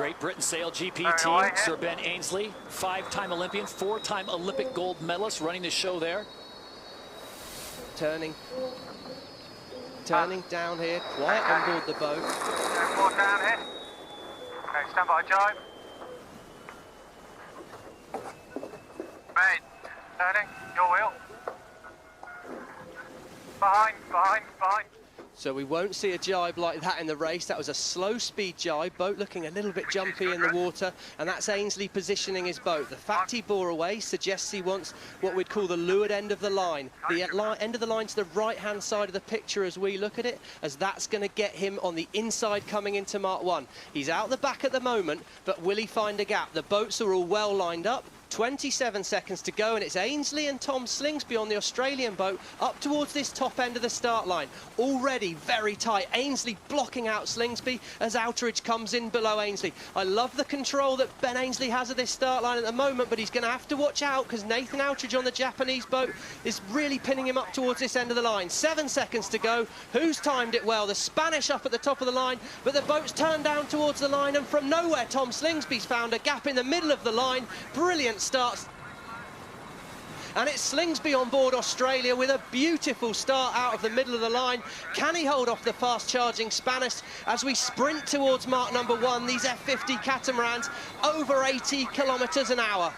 Great Britain SailGP team, Sir Ben Ainslie, 5-time Olympian, 4-time Olympic gold medalist, running the show there. Turning down here, quiet on board the boat. More down here. Okay, stand by, jibe. Right, turning, your wheel. Behind. So we won't see a jibe like that in the race. That was a slow speed jibe, boat looking a little bit jumpy in the water, and that's Ainslie positioning his boat. The fact he bore away suggests he wants what we'd call the leeward end of the line. The end of the line to the right-hand side of the picture as we look at it, as that's going to get him on the inside coming into Mark 1. He's out the back at the moment, but will he find a gap? The boats are all well lined up. 27 seconds to go, and it's Ainslie and Tom Slingsby on the Australian boat up towards this top end of the start line. Already very tight. Ainslie blocking out Slingsby as Outeridge comes in below Ainslie. I love the control that Ben Ainslie has of this start line at the moment, but he's going to have to watch out because Nathan Outeridge on the Japanese boat is really pinning him up towards this end of the line. 7 seconds to go. Who's timed it well? The Spanish up at the top of the line, but the boat's turned down towards the line, and from nowhere Tom Slingsby's found a gap in the middle of the line. Brilliant starts, and it's Slingsby on board Australia with a beautiful start out of the middle of the line. Can he hold off the fast charging Spanish as we sprint towards mark number 1? These F50 catamarans over 80 kilometers an hour.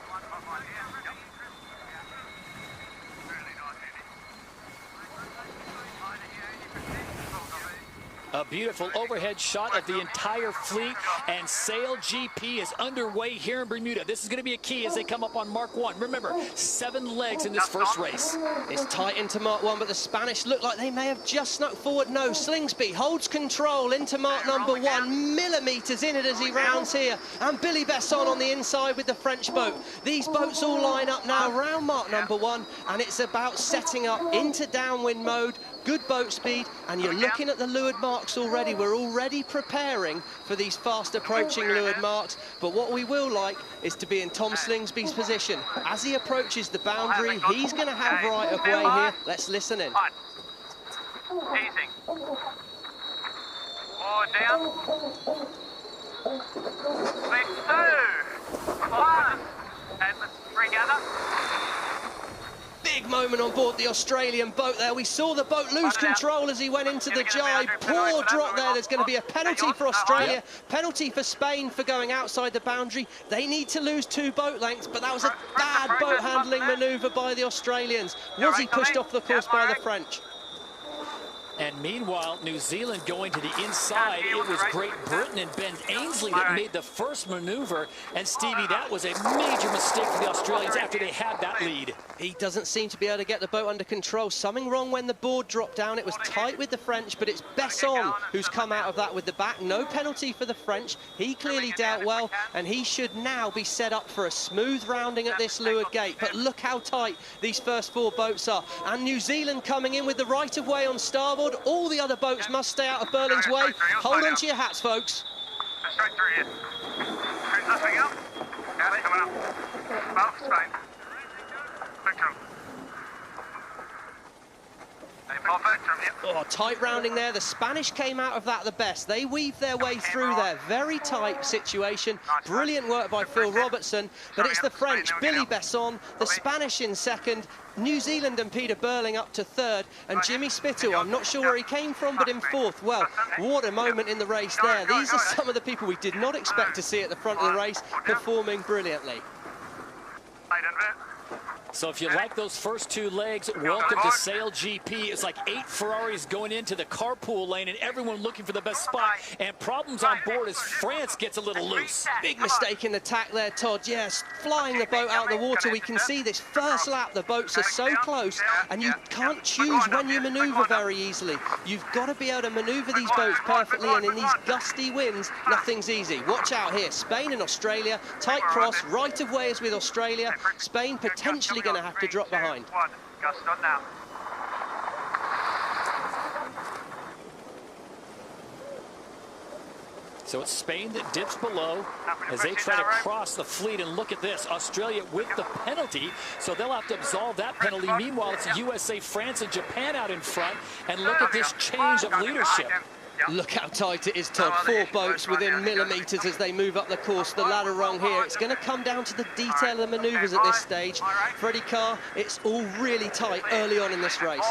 A beautiful overhead shot of the entire fleet, and SailGP is underway here in Bermuda. This is going to be a key as they come up on Mark 1. Remember, 7 legs in this first race. It's tight into Mark 1, but the Spanish look like they may have just snuck forward. No, Slingsby holds control into mark number 1, millimetres in it as he rounds here. And Billy Besson on the inside with the French boat. These boats all line up now around mark number 1, and it's about setting up into downwind mode. Good boat speed, and you're looking at the leeward marks already. We're already preparing for these fast approaching leeward marks, but what we will like is to be in Tom Slingsby's position. As he approaches the boundary, he's going to have right of way here. Let's listen in. Easing. Forward down. 2, 1, and let's regather. Big moment on board the Australian boat there. We saw the boat lose control as he went into the jibe. Poor drop there. There's going to be a penalty for Australia, penalty for Spain for going outside the boundary. They need to lose 2 boat lengths, but that was a bad boat handling manoeuvre by the Australians. Was he pushed off the course by the French? And meanwhile, New Zealand going to the inside. It was Great Britain and Ben Ainslie that made the first maneuver. And Stevie, that was a major mistake for the Australians after they had that lead. He doesn't seem to be able to get the boat under control. Something wrong when the board dropped down. It was tight with the French, but it's Besson who's come out of that with the back. No penalty for the French. He clearly dealt well, and he should now be set up for a smooth rounding at this leeward gate. But look how tight these first 4 boats are. And New Zealand coming in with the right of way on starboard. All the other boats must stay out of Berling's way. Hold on to your hats, folks. Straight through here. Cruise nothing up. Got it, coming up. Well, Spain. Victory. Oh, tight rounding there. The Spanish came out of that the best. They weaved their way through there. Very tight situation. Brilliant work by Phil Robertson. But it's the French, Billy Besson, the Spanish in second, New Zealand and Peter Burling up to third, and Jimmy Spittle, I'm not sure where he came from, but in fourth. Well, what a moment in the race there. These are some of the people we did not expect to see at the front of the race performing brilliantly. So if you like those first 2 legs, welcome to SailGP. It's like 8 Ferraris going into the carpool lane and everyone looking for the best spot. And problems on board as France gets a little loose. Big mistake in the tack there, Todd. Yes, flying the boat out of the water. We can see this first lap, the boats are so close, and you can't choose when you manoeuvre very easily. You've got to be able to manoeuvre these boats perfectly, and in these gusty winds, nothing's easy. Watch out here. Spain and Australia, tight cross, right of way is with Australia. Spain potentially going to have to drop behind. Gust on now. So it's Spain that dips below as they try to cross the fleet. And look at this, Australia with the penalty, so they'll have to absolve that penalty. Meanwhile, it's USA, France, and Japan out in front. And look at this change of leadership. Look how tight it is, Todd. 4 boats within millimetres as they move up the course, the ladder rung here. It's going to come down to the detail of the manoeuvres at this stage. Freddie Carr, it's all really tight early on in this race.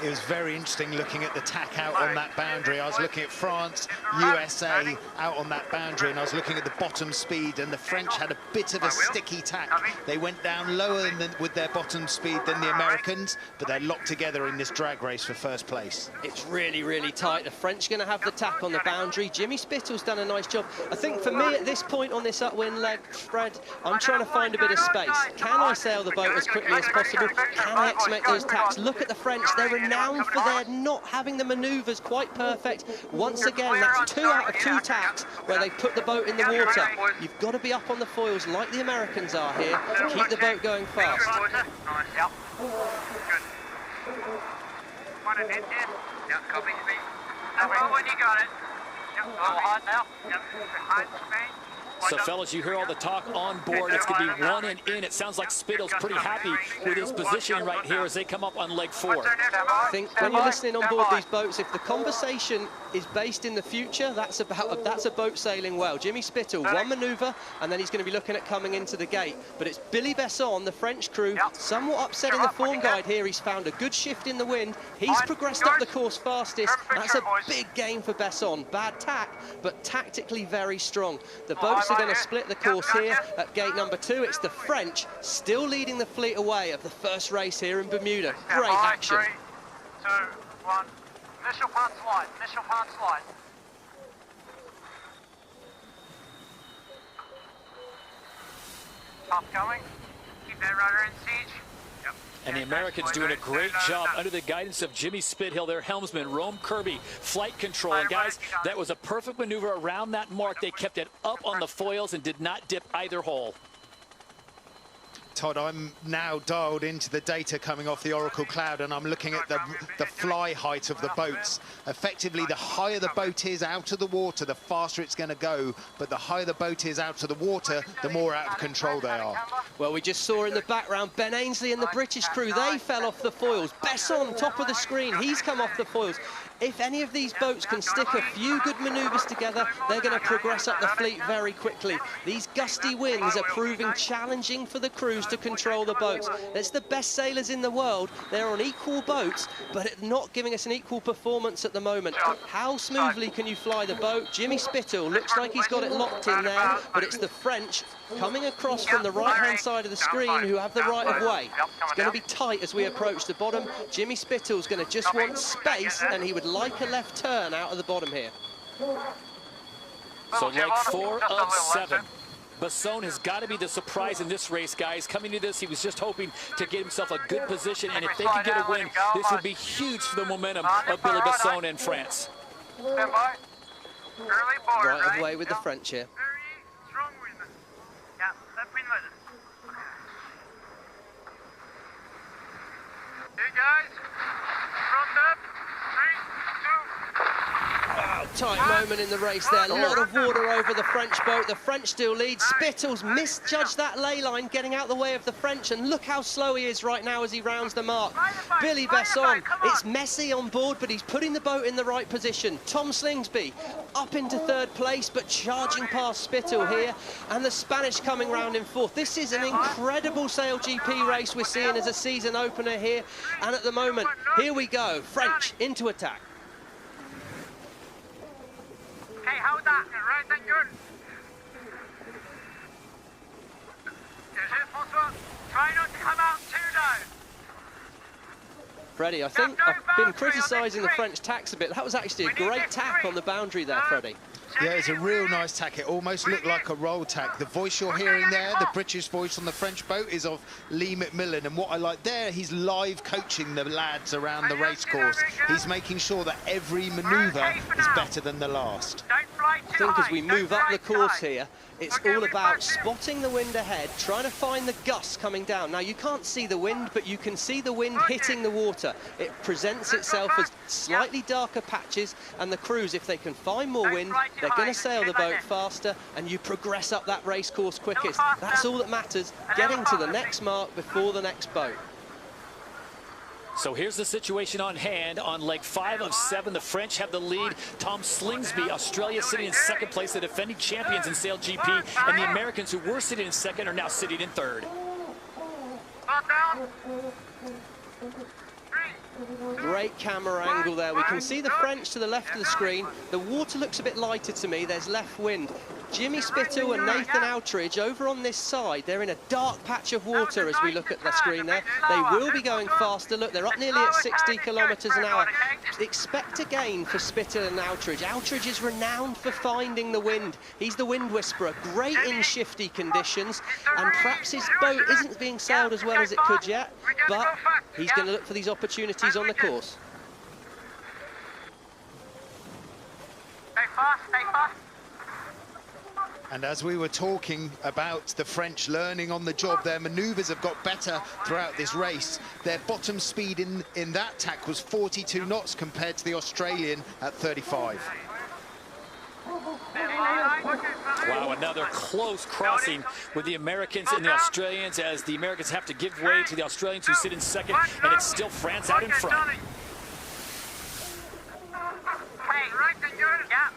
It was very interesting looking at the tack out on that boundary. I was looking at France, USA out on that boundary, and I was looking at the bottom speed, and the French had a bit of a sticky tack. They went down lower with their bottom speed than the Americans, but they're locked together in this drag race for first place. It's really, really tight. The French are going to have the tack on the boundary. Jimmy Spittle's done a nice job. I think for me at this point on this upwind leg, Fred, I'm trying to find a bit of space. Can I sail the boat as quickly as possible? Can I make those tacks? Look at the French. They're renowned for their not having the manoeuvres quite perfect. Once again, that's 2 out of 2 tacks where they put the boat in the water. You've got to be up on the foils like the Americans are here. Keep the boat going fast. Yep. Good. One in here. Yep, copy. Well, when you got it. Yep, a little hot now. Yep, behind Spain. So, fellas, you hear all the talk on board. It's going to be 1 and in. It sounds like Spittle's pretty happy with his position right here as they come up on leg 4. I think when you're listening on board these boats, if the conversation is based in the future, that's a boat sailing well. Jimmy Spittle, 1 manoeuvre, and then he's going to be looking at coming into the gate. But it's Billy Besson, the French crew, somewhat upsetting the form guide here. He's found a good shift in the wind. He's progressed up the course fastest. That's a big gain for Besson. Bad tack, but tactically very strong. The boats are going to split the course here at gate number 2. It's the French still leading the fleet away of the first race here in Bermuda. Great action. 3, 2, 1. Initial part slide. Initial part slide. Top going. Keep that rudder in siege. Yep. And the Americans doing a great job under the guidance of Jimmy Spithill, their helmsman, Rome Kirby, flight control. And guys, that was a perfect maneuver around that mark. They kept it up on the foils and did not dip either hole. Todd, I'm now dialed into the data coming off the Oracle Cloud, and I'm looking at the fly height of the boats. Effectively, the higher the boat is out of the water, the faster it's going to go. But the higher the boat is out of the water, the more out of control they are. Well, we just saw in the background Ben Ainsley and the British crew. They fell off the foils. Besson, top of the screen, he's come off the foils. If any of these boats can stick a few good manoeuvres together, they're going to progress up the fleet very quickly. These gusty winds are proving challenging for the crews to control the boats. It's the best sailors in the world. They're on equal boats, but it's not giving us an equal performance at the moment. How smoothly can you fly the boat? Jimmy Spittle looks like he's got it locked in there, but it's the French coming across from the right-hand side of the screen who have the right of way. It's going to be tight as we approach the bottom. Jimmy Spittle's going to just want space, and he would like a left turn out of the bottom here. So leg 4 of 7. Besson has got to be the surprise in this race, guys. Coming to this, he was just hoping to get himself a good position, and if they could get a win, this would be huge for the momentum of Billy Besson and France. Stand by. Early board, Right of way with the French here. Very strong wind. Yeah, left wind letter. Hey guys, front up. 3, 2. Tight moment in the race there. A lot of water over the French boat. The French still lead. Spittle's misjudged that ley line, getting out the way of the French, and look how slow he is right now as he rounds the mark. Billy Besson, it's messy on board, but he's putting the boat in the right position. Tom Slingsby up into 3rd place, but charging past Spittle here, and the Spanish coming round in 4th. This is an incredible SailGP race we're seeing as a season opener here, and at the moment, here we go. French into attack. Okay, hold that. Right, thank you. François. Try not to come out too low. Freddie, I think I've been criticising the French tacks a bit. That was actually a great tack on the boundary there, Freddie. Yeah, it's a real nice tack. It almost looked like a roll tack. The voice you're hearing there, the British voice on the French boat, is of Lee McMillan. And what I like there, he's live coaching the lads around the race course. He's making sure that every manoeuvre is better than the last. I think as we move up the course here, it's all about spotting the wind ahead, trying to find the gusts coming down. Now, you can't see the wind, but you can see the wind hitting the water. It presents itself as slightly darker patches, and the crews, if they can find more wind, they're going to sail the boat faster, and you progress up that race course quickest. That's all that matters, getting to the next mark before the next boat. So here's the situation on hand. On leg 5 of 7, the French have the lead. Tom Slingsby, Australia, sitting in second place, the defending champions in SailGP, and the Americans, who were sitting in second, are now sitting in third. Great camera angle there. We can see the French to the left of the screen. The water looks a bit lighter to me. There's left wind. Jimmy Spittle and Nathan Outridge over on this side. They're in a dark patch of water as we look at the screen there. They will be going faster. Look, they're up nearly at 60 kilometres an hour. Expect a gain for Spittle and Outridge. Outridge is renowned for finding the wind. He's the wind whisperer. Great in shifty conditions. And perhaps his boat isn't being sailed as well as it could yet. But he's going to look for these opportunities on the course. Stay fast, stay fast. And as we were talking about the French learning on the job, their manoeuvres have got better throughout this race. Their bottom speed in that tack was 42 knots compared to the Australian at 35. Wow, another close crossing with the Americans and the Australians, as the Americans have to give way to the Australians, who sit in second, and it's still France out in front. Yeah.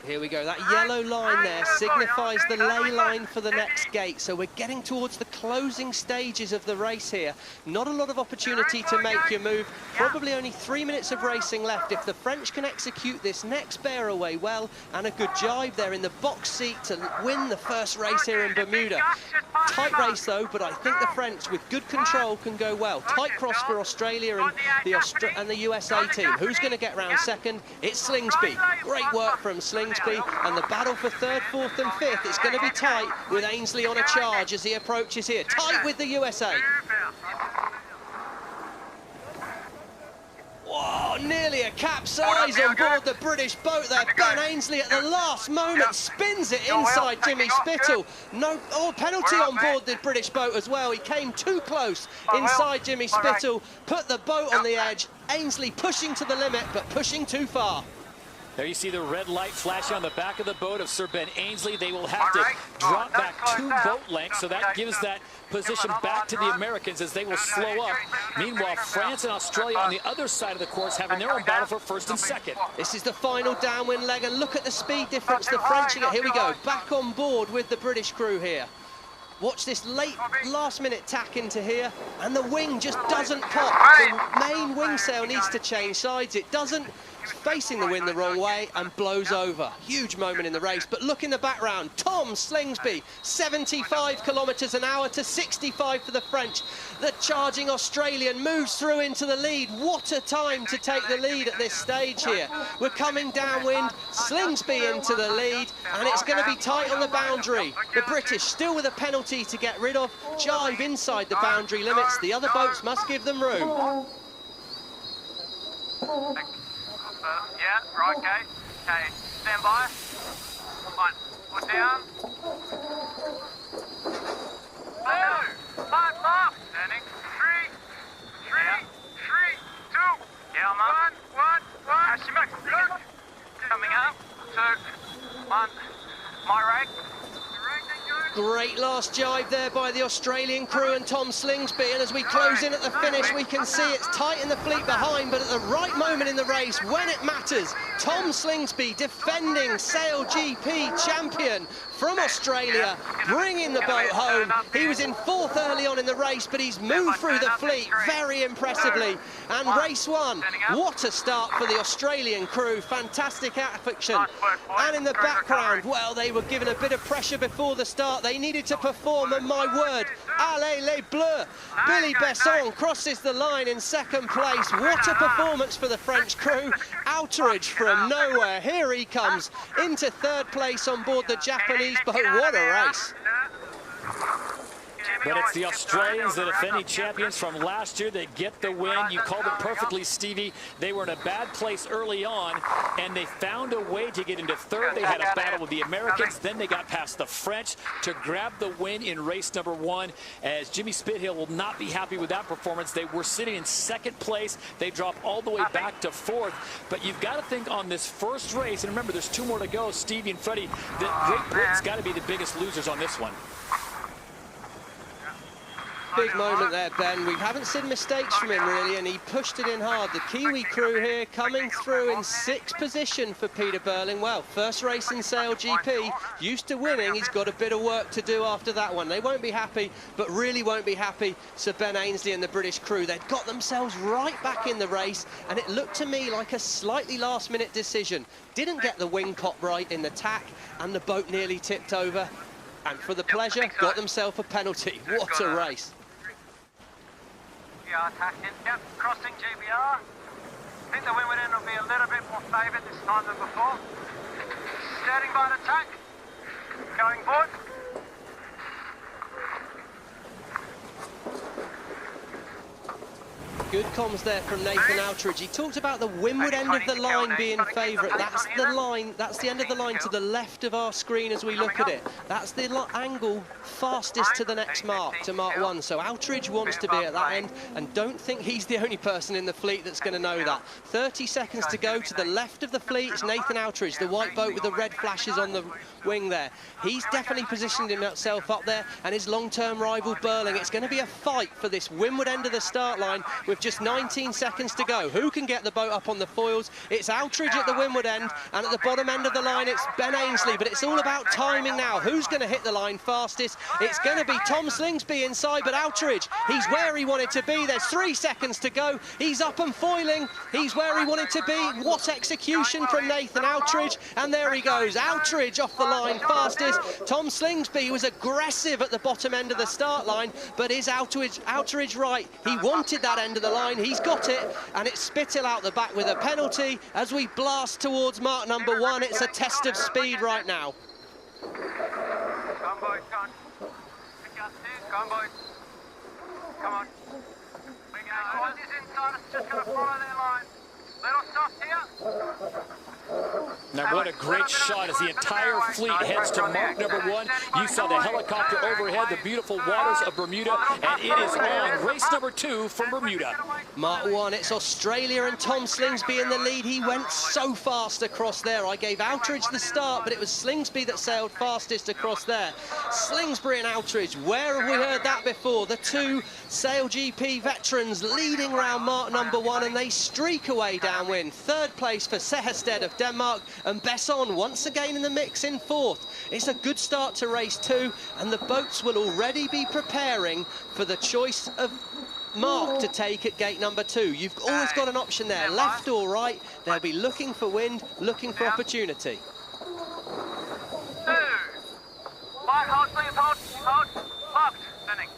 Here we go. That yellow line there signifies the ley line for the next gate. So we're getting towards the closing stages of the race here. Not a lot of opportunity to make your move. Probably only 3 minutes of racing left. If the French can execute this next bear away well, and a good jibe, they're in the box seat to win the first race here in Bermuda. Tight race though, but I think the French with good control can go well. Tight cross for Australia and the USA team. Who's going to get round second? It's Slingsby. Great work from Slingsby. And the battle for third, fourth and fifth, it's going to be tight with Ainsley on a charge as he approaches here. Tight with the USA. Whoa, nearly a capsize on board the British boat there. Ben Ainsley at the last moment spins it inside Jimmy Spittle. No penalty on board the British boat as well. He came too close inside Jimmy Spittle, put the boat on the edge. Ainsley pushing to the limit, but pushing too far. There you see the red light flashing on the back of the boat of Sir Ben Ainsley. They will have to drop back 2 boat lengths, so that gives that position back to the Americans as they will slow up. Meanwhile, France and Australia on the other side of the course having their own battle for first and second. This is the final downwind leg, and look at the speed difference the French are. Here we go, back on board with the British crew here. Watch this last-minute tack into here, and the wing just doesn't pop. The main wing sail needs to change sides. It doesn't. It's facing the wind the wrong way and blows over. Huge moment in the race, but look in the background. Tom Slingsby, 75 kilometres an hour to 65 for the French. The charging Australian moves through into the lead. What a time to take the lead at this stage here. We're coming downwind, Slingsby into the lead, and it's going to be tight on the boundary. The British still with a penalty to get rid of. Jibe inside the boundary limits. The other boats must give them room. Yeah, right, okay. Okay, stand by. One, put down. 2, 5 off. Turning. 3, 2. Yeah, I'm up. 1. Coming up. 2, 1. My rake. Great last jibe there by the Australian crew and Tom Slingsby, and as we close in at the finish, we can see it's tight in the fleet behind, but at the right moment in the race, when it matters, Tom Slingsby, defending SailGP champion from Australia, bringing the boat home. He was in 4th early on in the race, but he's moved through the fleet very impressively. And race 1, what a start for the Australian crew. Fantastic action. And in the background, well, they were given a bit of pressure before the start. They needed to perform, and my word, allez les bleus. Billy Besson crosses the line in 2nd place. What a performance for the French crew. Outridge from nowhere, here he comes into 3rd place on board the Japanese boat. What a race. But it's the Australians, the defending champions from last year, that get the win. You called it perfectly, Stevie. They were in a bad place early on, and they found a way to get into third. They had a battle with the Americans. Then they got past the French to grab the win in race number 1. As Jimmy Spithill will not be happy with that performance. They were sitting in second place. They dropped all the way back to 4th. But you've got to think on this first race, and remember, there's 2 more to go, Stevie and Freddie, that Great Britain's got to be the biggest losers on this one. Big moment there, Ben. We haven't seen mistakes from him, really, and he pushed it in hard. The Kiwi crew here coming through in 6th position for Peter Burling. Well, first race in SailGP, used to winning. He's got a bit of work to do after that one. They won't be happy, but really won't be happy. Sir Ben Ainslie and the British crew, they'd got themselves right back in the race, and it looked to me like a slightly last-minute decision. Didn't get the wing pop right in the tack, and the boat nearly tipped over. And for the pleasure, got themselves a penalty. What a race. GBR tacking, yep, crossing GBR. I think the windward end will be a little bit more favoured this time than before. Standing by the tack, going forward. Good comms there from Nathan Outridge. He talked about the windward end of the line being favourite. That's the line, that's the end of the line to the left of our screen as we look at it. That's the angle fastest to the next mark, to Mark 1. So Outridge wants to be at that end, and don't think he's the only person in the fleet that's going to know that. 30 seconds to go. To the left of the fleet is Nathan Outridge, the white boat with the red flashes on the wing there. He's definitely positioned himself up there, and his long-term rival Burling. It's going to be a fight for this windward end of the start line with just 19 seconds to go. Who can get the boat up on the foils? It's Outridge at the windward end, and at the bottom end of the line it's Ben Ainslie, but it's all about timing now. Who's going to hit the line fastest? It's going to be Tom Slingsby inside, but Outridge, he's where he wanted to be. There's 3 seconds to go. He's up and foiling. He's where he wanted to be. What execution from Nathan Outridge, and there he goes. Outridge off the line fastest. Tom Slingsby was aggressive at the bottom end of the start line, but is Outridge right? He wanted that end of the line. He's got it, and it's Spithill out the back with a penalty as we blast towards mark number 1. It's a test of speed right now. Go on, boys, go on. Go on, boys. Come on. We go. Whoever's inside us just going to follow their line. Little soft here. Now what a great shot as the entire fleet heads to mark number 1. You saw the helicopter overhead, the beautiful waters of Bermuda, and it is on race number 2 from Bermuda. Mark 1, it's Australia and Tom Slingsby in the lead. He went so fast across there. I gave Outridge the start, but it was Slingsby that sailed fastest across there. Slingsby and Outridge, where have we heard that before? The 2 SailGP veterans leading round mark number 1, and they streak away downwind. 3rd place for Sehersted of Denmark, and Besson once again in the mix in 4th. It's a good start to race 2, and the boats will already be preparing for the choice of mark to take at gate number 2. You've always got an option there, left or right. They'll be looking for wind, looking for opportunity. 2. Light, hold, please, hold. Locked. Turning.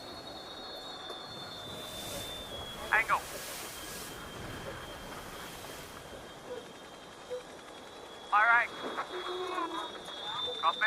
Angle. All right. Copy.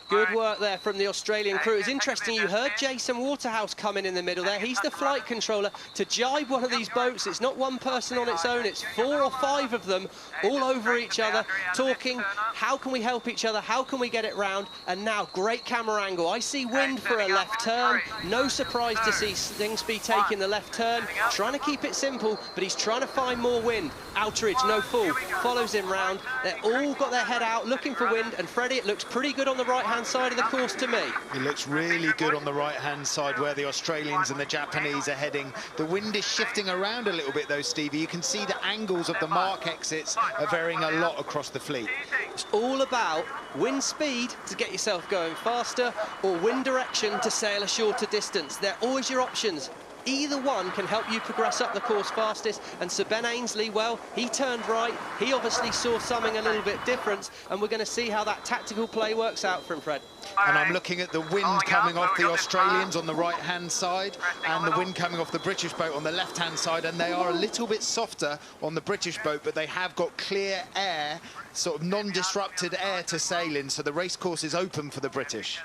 Good work there from the Australian crew. It's interesting, you heard Jason Waterhouse coming in the middle there. He's the flight controller. To jibe one of these boats, it's not one person on its own, it's 4 or 5 of them all over each other, talking, how can we help each other, how can we get it round? And now, great camera angle. I see wind for a left turn. No surprise to see Slingsby taking the left turn, trying to keep it simple, but he's trying to find more wind. Outridge, no fool, follows him round. They're all got their head out, looking for wind, and Freddie, it looks pretty good on the right-hand side of the course to me. It looks really good on the right-hand side where the Australians and the Japanese are heading. The wind is shifting around a little bit though, Stevie. You can see the angles of the mark exits are varying a lot across the fleet. It's all about wind speed to get yourself going faster, or wind direction to sail a shorter distance. They're always your options. Either one can help you progress up the course fastest, and Sir Ben Ainsley, well, he turned right. He obviously saw something a little bit different, and we're going to see how that tactical play works out for him, Fred. And I'm looking at the wind coming off the Australians on the right-hand side and the wind coming off the British boat on the left-hand side, and they are a little bit softer on the British boat, but they have got clear air, sort of non-disrupted air to sail in, so the race course is open for the British.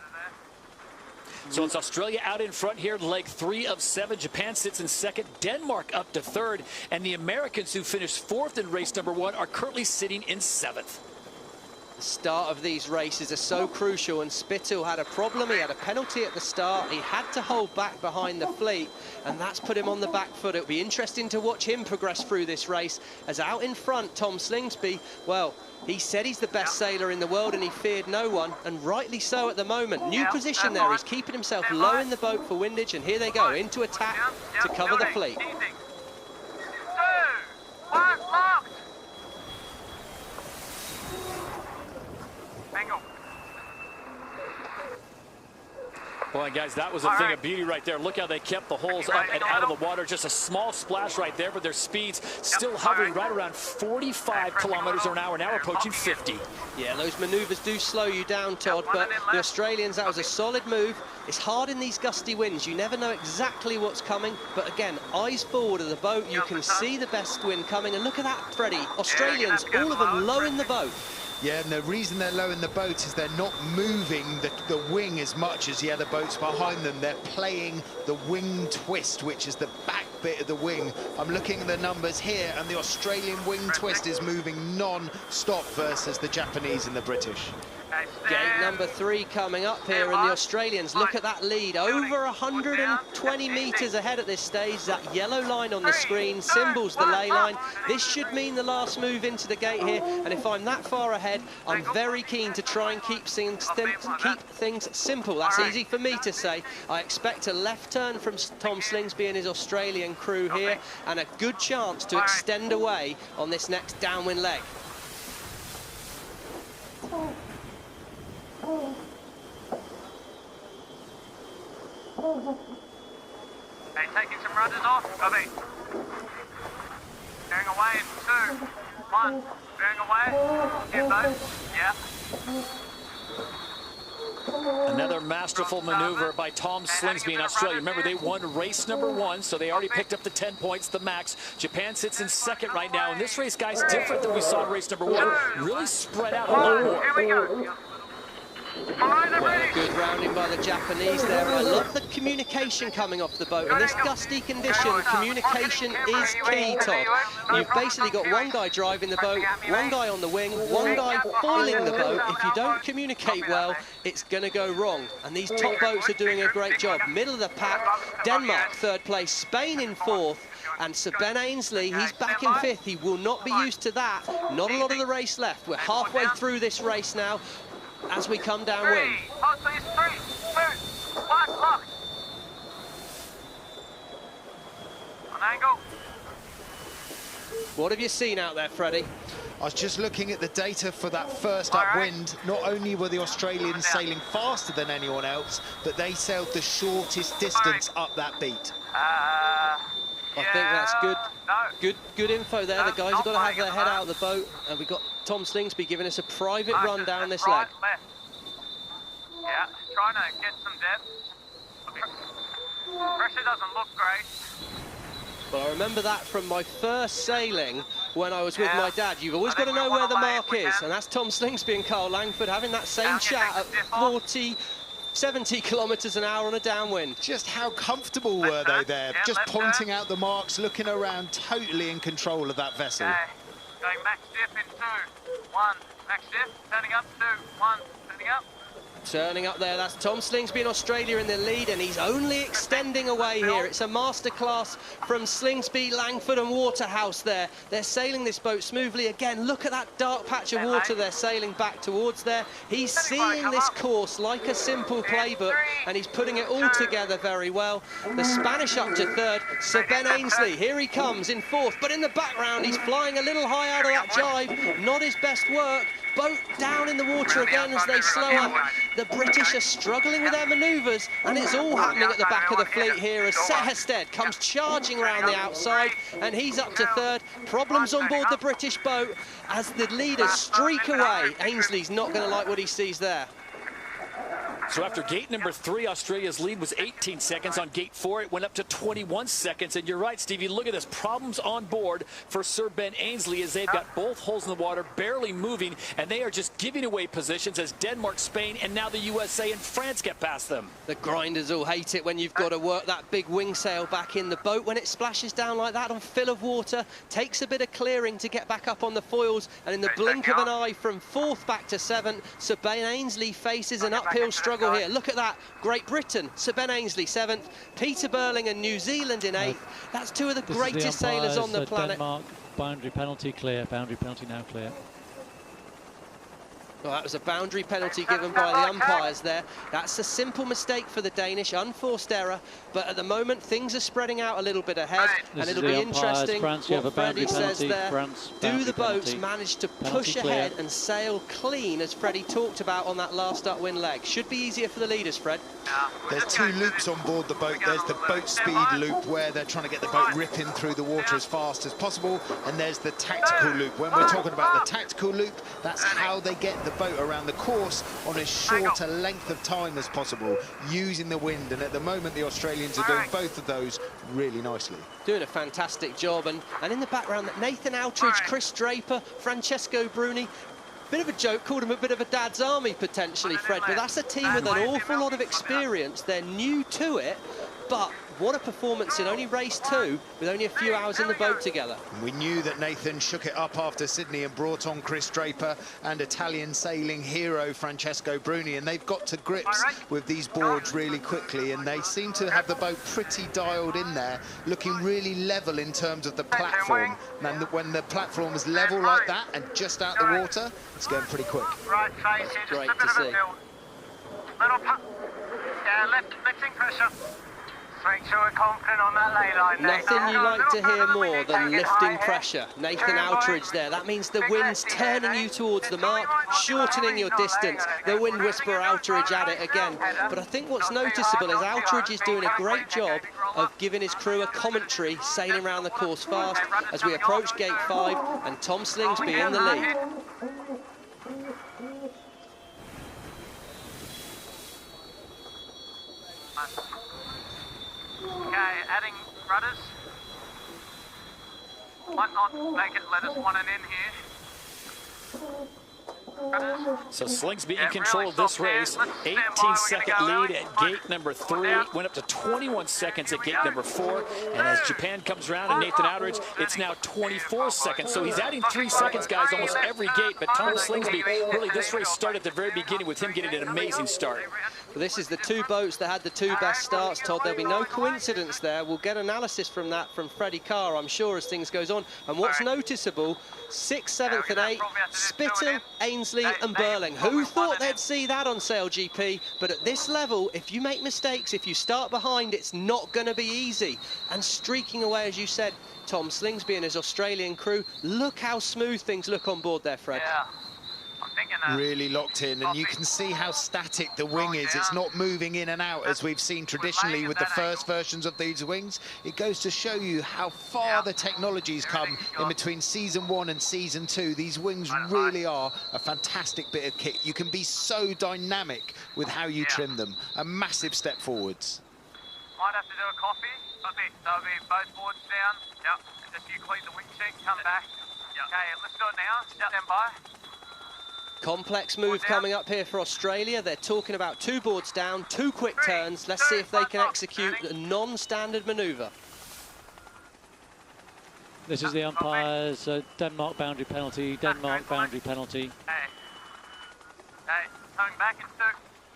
So it's Australia out in front here, leg 3 of 7. Japan sits in second, Denmark up to third, and the Americans, who finished 4th in race number 1, are currently sitting in 7th. The start of these races are so crucial, and Spittle had a problem. He had a penalty at the start. He had to hold back behind the fleet, and that's put him on the back foot. It'll be interesting to watch him progress through this race, as out in front, Tom Slingsby, well, he said he's the best sailor in the world and he feared no one, and rightly so at the moment. New position there, he's keeping himself low in the boat for windage, and here they go, into attack to cover the fleet. 2, 1, locked! Bingo. Boy, guys, that was a thing of beauty right there. Look how they kept the holes up and out of the water. Just a small splash right there, but their speeds still hovering right around 45 kilometers an hour, now approaching 50. Yeah, those maneuvers do slow you down, Todd, but the Australians, that was a solid move. It's hard in these gusty winds. You never know exactly what's coming, but again, eyes forward of the boat. You can see the best wind coming, and look at that, Freddie. Australians, all of them low in the boat. Yeah, and the reason they're low in the boat is they're not moving the wing as much as the other boats behind them. They're playing the wing twist, which is the back bit of the wing. I'm looking at the numbers here, and the Australian wing twist is moving non-stop versus the Japanese and the British. Gate number 3 coming up here, and the Australians, look at that lead, over 120 metres ahead at this stage. That yellow line on the screen symbols the ley line. This should mean the last move into the gate here, and if I'm that far ahead, I'm very keen to try and keep things simple. That's easy for me to say. I expect a left turn from Tom Slingsby and his Australian crew here, and a good chance to extend away on this next downwind leg. Hey, taking some rudders off. Copy. Bearing away in 2, 1. Bearing away. Get both. Yeah. Another masterful maneuver by Tom Slingsby in Australia. Remember, they won race number 1, so they already picked up the 10 points, the max. Japan sits in second right now, and this race, guys, different than we saw in race number 1. Really spread out a lot more. Here we go. Well, good rounding by the Japanese there. I love the communication coming off the boat. In this gusty condition, communication is key, Todd. You've basically got one guy driving the boat, one guy on the wing, one guy foiling the boat. If you don't communicate well, it's going to go wrong. And these top boats are doing a great job. Middle of the pack, Denmark 3rd place, Spain in 4th. And Sir Ben Ainsley, he's back in 5th. He will not be used to that. Not a lot of the race left. We're halfway through this race now as we come downwind. 3, 2, 1, locked. On angle. What have you seen out there, Freddie? I was just looking at the data for that first upwind. Not only were the Australians sailing faster than anyone else, but they sailed the shortest distance up that beat. I think that's good info there. The guys have got to have their head out of the boat, and we've got Tom Slingsby giving us a private run down this leg. Left. Yeah, trying to get some depth. Pressure doesn't look great. Well, I remember that from my first sailing when I was with my dad. You've always got to know where the mark is, and that's Tom Slingsby and Carl Langford having that same chat at 70 kilometers an hour on a downwind. Just how comfortable were they there? Just pointing out the marks, looking around, totally in control of that vessel. Going max diff in 2, 1. Max diff, turning up, 2, 1. Turning up. Turning up there, that's Tom Slingsby in Australia in the lead, and he's only extending away here. It's a masterclass from Slingsby, Langford and Waterhouse there. They're sailing this boat smoothly. Again, look at that dark patch of water they're sailing back towards there. He's seeing this course like a simple playbook, and he's putting it all together very well. The Spanish up to 3rd, Sir Ben Ainsley, here he comes in 4th, but in the background he's flying a little high out of that jibe. Not his best work, boat down in the water again as they slow up. The British are struggling with their manoeuvres, and it's all happening at the back of the fleet here as Sehested comes charging around the outside, and he's up to third. Problems on board the British boat as the leaders streak away. Ainsley's not going to like what he sees there. So after gate number 3, Australia's lead was 18 seconds. On gate 4, it went up to 21 seconds. And you're right, Stevie, look at this. Problems on board for Sir Ben Ainslie as they've got both holes in the water, barely moving, and they are just giving away positions as Denmark, Spain, and now the USA and France get past them. The grinders all hate it when you've got to work that big wing sail back in the boat. When it splashes down like that on fill of water, takes a bit of clearing to get back up on the foils, and in the blink of an eye from 4th back to 7th, Sir Ben Ainslie faces an uphill struggle here. Look at that. Great Britain, Sir Ben Ainslie 7th, Peter Burling and New Zealand in 8th. That's two of the greatest sailors on the planet. Denmark, boundary penalty clear, boundary penalty now clear. Well, that was a boundary penalty given by the umpires there. That's a simple mistake for the Danish, unforced error. But at the moment, things are spreading out a little bit ahead, and it'll be interesting France, you have a what boundary Freddie says penalty. there. France, Do the boats penalty. manage to Penalty push clear. ahead and sail clean, as Freddie talked about on that last upwind leg? Should be easier for the leaders, Fred. There's 2 loops on board the boat. There's the boat speed loop where they're trying to get the boat ripping through the water as fast as possible, and there's the tactical loop. When we're talking about the tactical loop, that's how they get the boat around the course on as short a length of time as possible, using the wind. And at the moment, the Australians are doing both of those really nicely. Doing a fantastic job, and in the background, Nathan Outridge, Chris Draper, Francesco Bruni. Bit of a joke, called him a bit of a dad's army potentially, Fred, but that's a team with an awful lot of experience. They're new to it, but what a performance in only race 2 with only a few hours in the boat together. We knew that Nathan shook it up after Sydney and brought on Chris Draper and Italian sailing hero Francesco Bruni, and they've got to grips with these boards really quickly, and they seem to have the boat pretty dialed in there, looking really level in terms of the platform. And when the platform is level like that and just out the water, it's going pretty quick. Right face here, just Great a bit to of a see. build. Little yeah, lifting pressure. Make sure we're confident on that lay line. Nothing you like to hear more than lifting pressure. Nathan Outridge there. That means the wind's turning you towards the mark, shortening your distance. The wind whisperer Outridge at it again. But I think what's noticeable is Outridge is doing a great job of giving his crew a commentary, sailing around the course fast as we approach gate 5 and Tom Slingsby in the lead. Okay, adding rudders. Might not make it, let us want it in here. Rudders. So Slingsby in control of this race. 18-second lead at gate number 3. Went up to 21 seconds at gate number 4. And as Japan comes around and Nathan Outridge, it's now 24 seconds. So he's adding 3 seconds, guys, almost every gate. But Tom Slingsby, really, this race started at the very beginning with him getting an amazing start. Well, this is the 2 boats that had the 2 best starts, Todd. There'll be no coincidence there. We'll get analysis from that from Freddie Carr, I'm sure, as things goes on. And what's noticeable, 6th, 7th and 8th, Spittle, Ainslie and Burling. Who thought they'd see that on SailGP? But at this level, if you make mistakes, if you start behind, it's not going to be easy. And streaking away, as you said, Tom Slingsby and his Australian crew. Look how smooth things look on board there, Fred. Yeah. Really locked in, and you can see how static the wing is. It's not moving in and out as we've seen traditionally with the first versions of these wings. It goes to show you how far the technology's come in between season 1 and season 2. These wings really are a fantastic bit of kit. You can be so dynamic with how you trim them. A massive step forwards. Might have to do a coffee. That'll be both boards down. Yep. Just you clean the wing check, come back. Okay, let's do it now. Stand by. Complex move coming up here for Australia. They're talking about 2 boards down, 2 quick turns. Let's see if they can execute a non-standard manoeuvre. This is the umpires. Denmark boundary penalty. Denmark boundary penalty. Okay, coming back in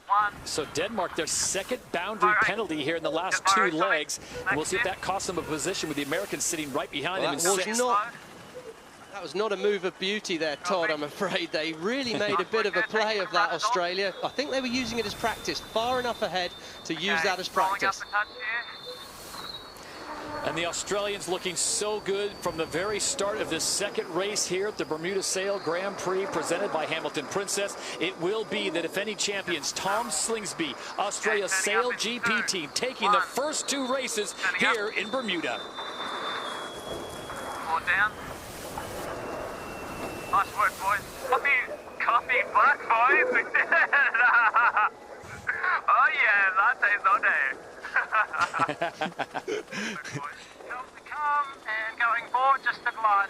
1. So Denmark, their 2nd boundary penalty here in the last 2 legs. And we'll see if that costs them a position with the Americans sitting right behind them in 6th. That was not a move of beauty there, Todd, I'm afraid. They really made a bit of a play of that, Australia. I think they were using it as practice, far enough ahead to use that as practice. And the Australians looking so good from the very start of this second race here at the Bermuda Sail Grand Prix presented by Hamilton Princess. It will be the defending champions Tom Slingsby, Australia's SailGP team, taking the first two races here in Bermuda. More down. Nice work, boys. Coffee black, boys. We did it. Oh yeah, lattes all day. Help to come and going forward just to glide.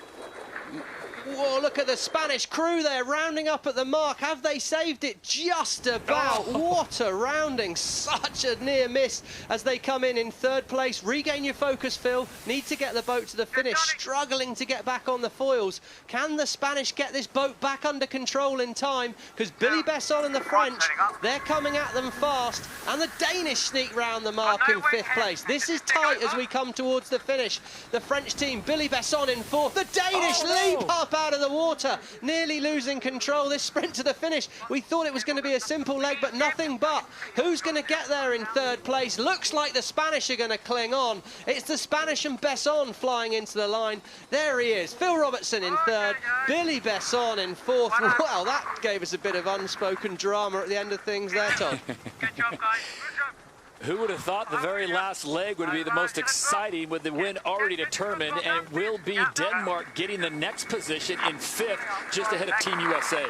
Whoa, look at the Spanish crew there, rounding up at the mark. Have they saved it? Just about. What a rounding. Such a near miss as they come in third place. Regain your focus, Phil. Need to get the boat to the finish. Struggling to get back on the foils. Can the Spanish get this boat back under control in time? Because Billy Besson and the French, they're coming at them fast. And the Danish sneak round the mark in fifth place. This is tight as we come towards the finish. The French team, Billy Besson in fourth. The Danish leap up out of the water, nearly losing control. This sprint to the finish, we thought it was going to be a simple leg, but nothing but. Who's going to get there in third place? Looks like the Spanish are going to cling on. It's the Spanish and Besson flying into the line. There he is, Phil Robertson in third, Billy Besson in fourth. Well, that gave us a bit of unspoken drama at the end of things there, Tom. Good job, guys. Good job. Who would have thought the very last leg would be the most exciting with the win already determined, and it will be Denmark getting the next position in fifth, just ahead of Team USA.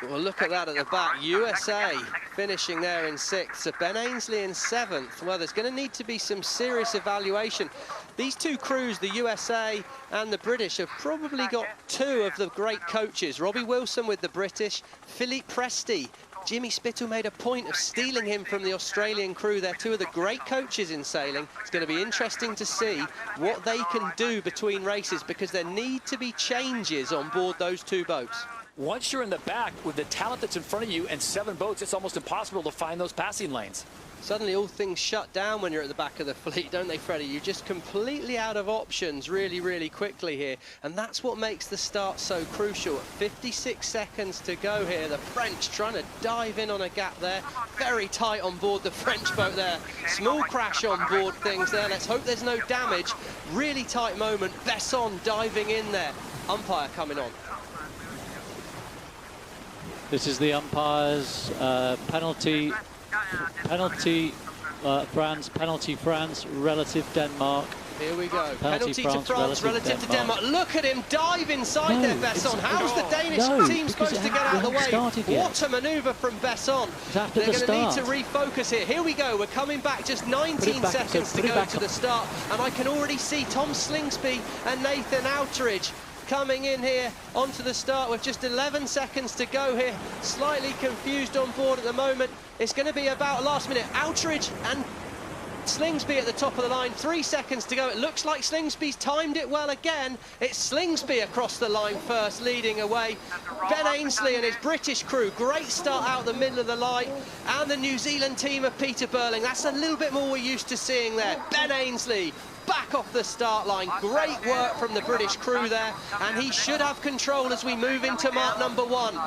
Well, look at that at the back. USA finishing there in sixth. So Ben Ainsley in seventh. Well, there's going to need to be some serious evaluation. These two crews, the USA and the British, have probably got two of the great coaches. Robbie Wilson with the British, Philippe Presti. Jimmy Spittle made a point of stealing him from the Australian crew. They're two of the great coaches in sailing. It's going to be interesting to see what they can do between races, because there need to be changes on board those two boats. Once you're in the back with the talent that's in front of you and 7 boats, it's almost impossible to find those passing lanes. Suddenly all things shut down when you're at the back of the fleet, don't they, Freddie? You're just completely out of options really, really quickly here. And that's what makes the start so crucial. 56 seconds to go here. The French trying to dive in on a gap there. Very tight on board the French boat there. Small crash on board things there. Let's hope there's no damage. Really tight moment. Besson diving in there. Umpire coming on. This is the umpire's penalty France, relative Denmark. Here we go. Penalty to France, relative to Denmark. Look at him dive inside there, Besson. How's the Danish team supposed to get out of the way? What a manoeuvre from Besson. They're going to need to refocus here. Here we go. We're coming back just 19 seconds to go to the start. And I can already see Tom Slingsby and Nathan Outteridge coming in here onto the start with just 11 seconds to go here. Slightly confused on board at the moment. It's going to be about last minute. Outteridge and Slingsby at the top of the line, 3 seconds to go. It looks like Slingsby's timed it well again. It's Slingsby across the line first, leading away. Ben Ainsley and his British crew, great start out the middle of the line. And the New Zealand team of Peter Burling, that's a little bit more we're used to seeing there. Ben Ainsley back off the start line. Great work from the British crew there, and he should have control as we move into mark number 1.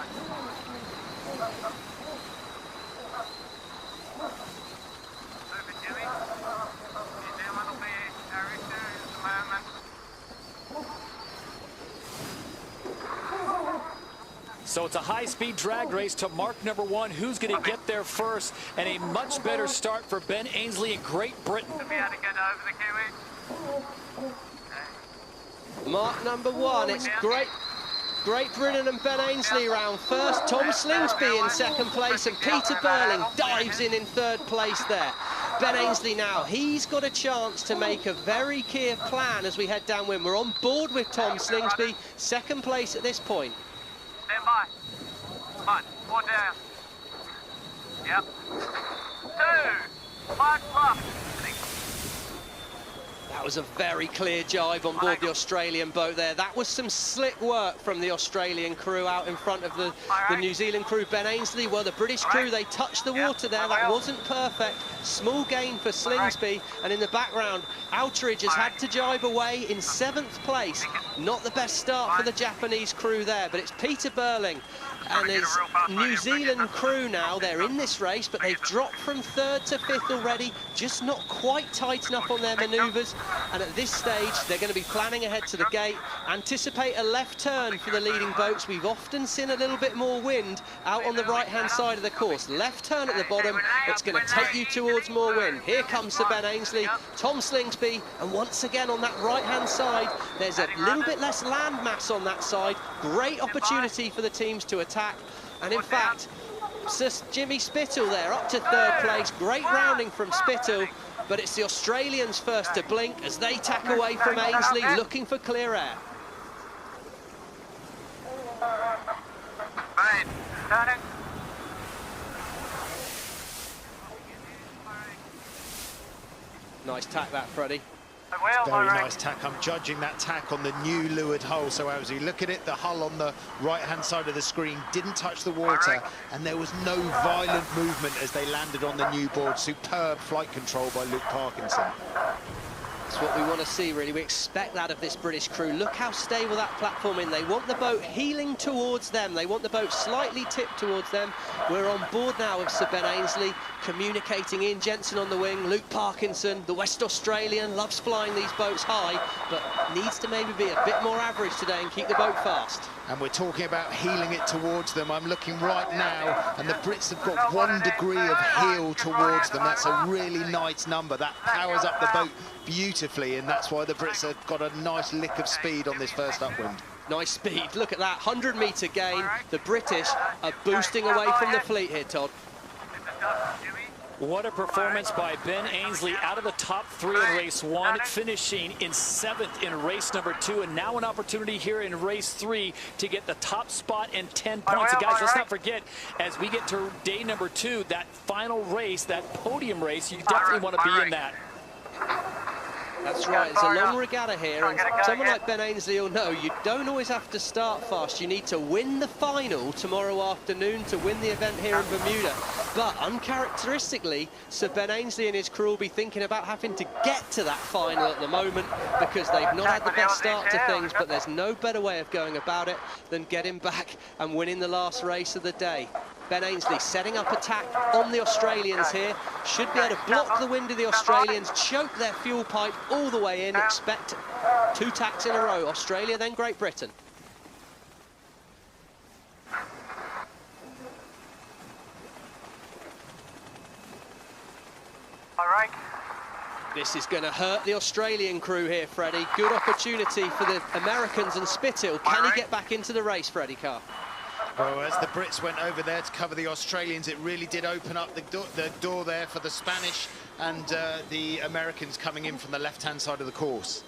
So it's a high-speed drag race to mark number 1. Who's going to get there first? And a much better start for Ben Ainsley in Great Britain. Mark number 1, it's Great Britain and Ben Ainsley round first. Tom Slingsby in second place, and Peter Burling dives in third place there. Ben Ainsley now, he's got a chance to make a very clear plan as we head downwind. We're on board with Tom Slingsby, second place at this point. Stand by. Come on, 4 down. Yep. 2. 5 plus. That was a very clear jibe on board the Australian boat there. That was some slick work from the Australian crew out in front of the New Zealand crew. Ben Ainsley, well, the British crew, they touched the water there. That wasn't perfect. Small gain for Slingsby, and in the background, Outridge has had to jibe away in 7th place. Not the best start for the Japanese crew there, but it's Peter Burling and his New Zealand crew now. They're in this race, but they've dropped from 3rd to 5th already, just not quite tight enough on their manoeuvres. And at this stage, they're going to be planning ahead to the gate. Anticipate a left turn for the leading boats. We've often seen a little bit more wind out on the right-hand side of the course. Left turn at the bottom, it's going to take you towards more wind. Here comes Sir Ben Ainslie, Tom Slingsby, and once again on that right-hand side, there's a little bit less land mass on that side. Great opportunity for the teams to attack. And in fact, Sir Jimmy Spittle there, up to 3rd place. Great rounding from Spittle, but it's the Australians first to blink as they tack away from Ainslie, looking for clear air. Right, turning. Nice tack that, Freddie. Very nice tack. I'm judging that tack on the new leeward hull. So as you look at it, the hull on the right-hand side of the screen didn't touch the water, and there was no violent movement as they landed on the new board. Superb flight control by Luke Parkinson. That's what we want to see, really. We expect that of this British crew. Look how stable that platform is. They want the boat heeling towards them. They want the boat slightly tipped towards them. We're on board now with Sir Ben Ainslie, communicating Ian Jensen on the wing. Luke Parkinson, the West Australian, loves flying these boats high, but needs to maybe be a bit more average today and keep the boat fast. And we're talking about heeling it towards them. I'm looking right now, and the Brits have got 1 degree of heel towards them. That's a really nice number. That powers up the boat beautifully, and that's why the Brits have got a nice lick of speed on this first upwind. Nice speed. Look at that, 100-metre gain. The British are boosting away from the fleet here, Todd. What a performance by Ben Ainslie, out of the top 3 in race 1, finishing in 7th in race number 2, and now an opportunity here in race 3 to get the top spot and 10 points. And guys, let's not forget, as we get to day number 2, that final race, that podium race, you definitely want to be in that. That's right, it's a long regatta here, and someone like Ben Ainslie will know you don't always have to start fast. You need to win the final tomorrow afternoon to win the event here in Bermuda. But uncharacteristically, Sir Ben Ainslie and his crew will be thinking about having to get to that final at the moment, because they've not had the best start to things, but there's no better way of going about it than getting back and winning the last race of the day. Ben Ainslie setting up attack on the Australians here. Should be able to block the wind of the Australians, choke their fuel pipe all the way in. Expect 2 tacks in a row. Australia, then Great Britain. All right. This is going to hurt the Australian crew here, Freddie. Good opportunity for the Americans and Spittle. Can he get back into the race, Freddie Carr? Well, as the Brits went over there to cover the Australians, it really did open up the door there for the Spanish and the Americans coming in from the left-hand side of the course.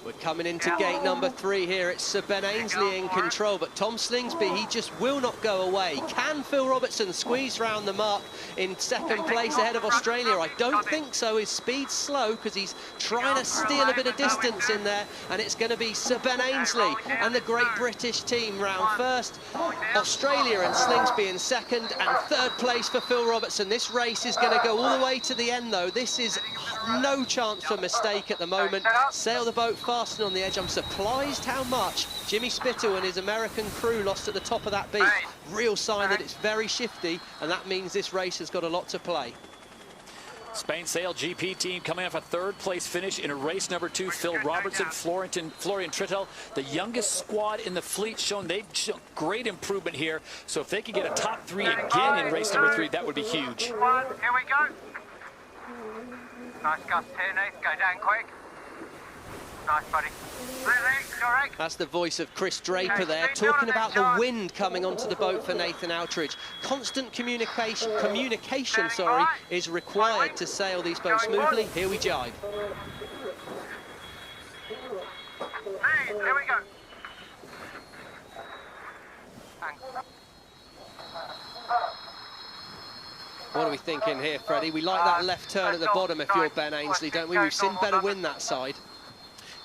We're coming into gate number 3 here. It's Sir Ben Ainslie in control, but Tom Slingsby, he just will not go away. Can Phil Robertson squeeze round the mark in 2nd place ahead of Australia? I don't think so. His speed's slow because he's trying to steal a bit of distance in there, and it's going to be Sir Ben Ainslie and the Great British team round 1st. Australia and Slingsby in 2nd, and 3rd place for Phil Robertson. This race is going to go all the way to the end, though. This is no chance for mistake at the moment. Sail the boat fast and on the edge. I'm surprised how much Jimmy Spittle and his American crew lost at the top of that beat. Real sign that it's very shifty, and that means this race has got a lot to play. Spain SailGP team coming off a 3rd place finish in race number 2. Phil Robertson, Florian Trittel, the youngest squad in the fleet, they've shown great improvement here. So if they could get a top 3 again in race number 3, that would be huge. Here we go. Nice gust here, Nate. Go down quick. Nice, buddy. Correct. That's the voice of Chris Draper there, talking about the wind coming onto the boat for Nathan Outridge. Constant communication, is required to sail these boats smoothly. Here we jibe. Hey, here we go. Thanks. What are we thinking here, Freddie? We like that left turn at the bottom if you're Ben Ainslie, don't we? We've seen better wind that side.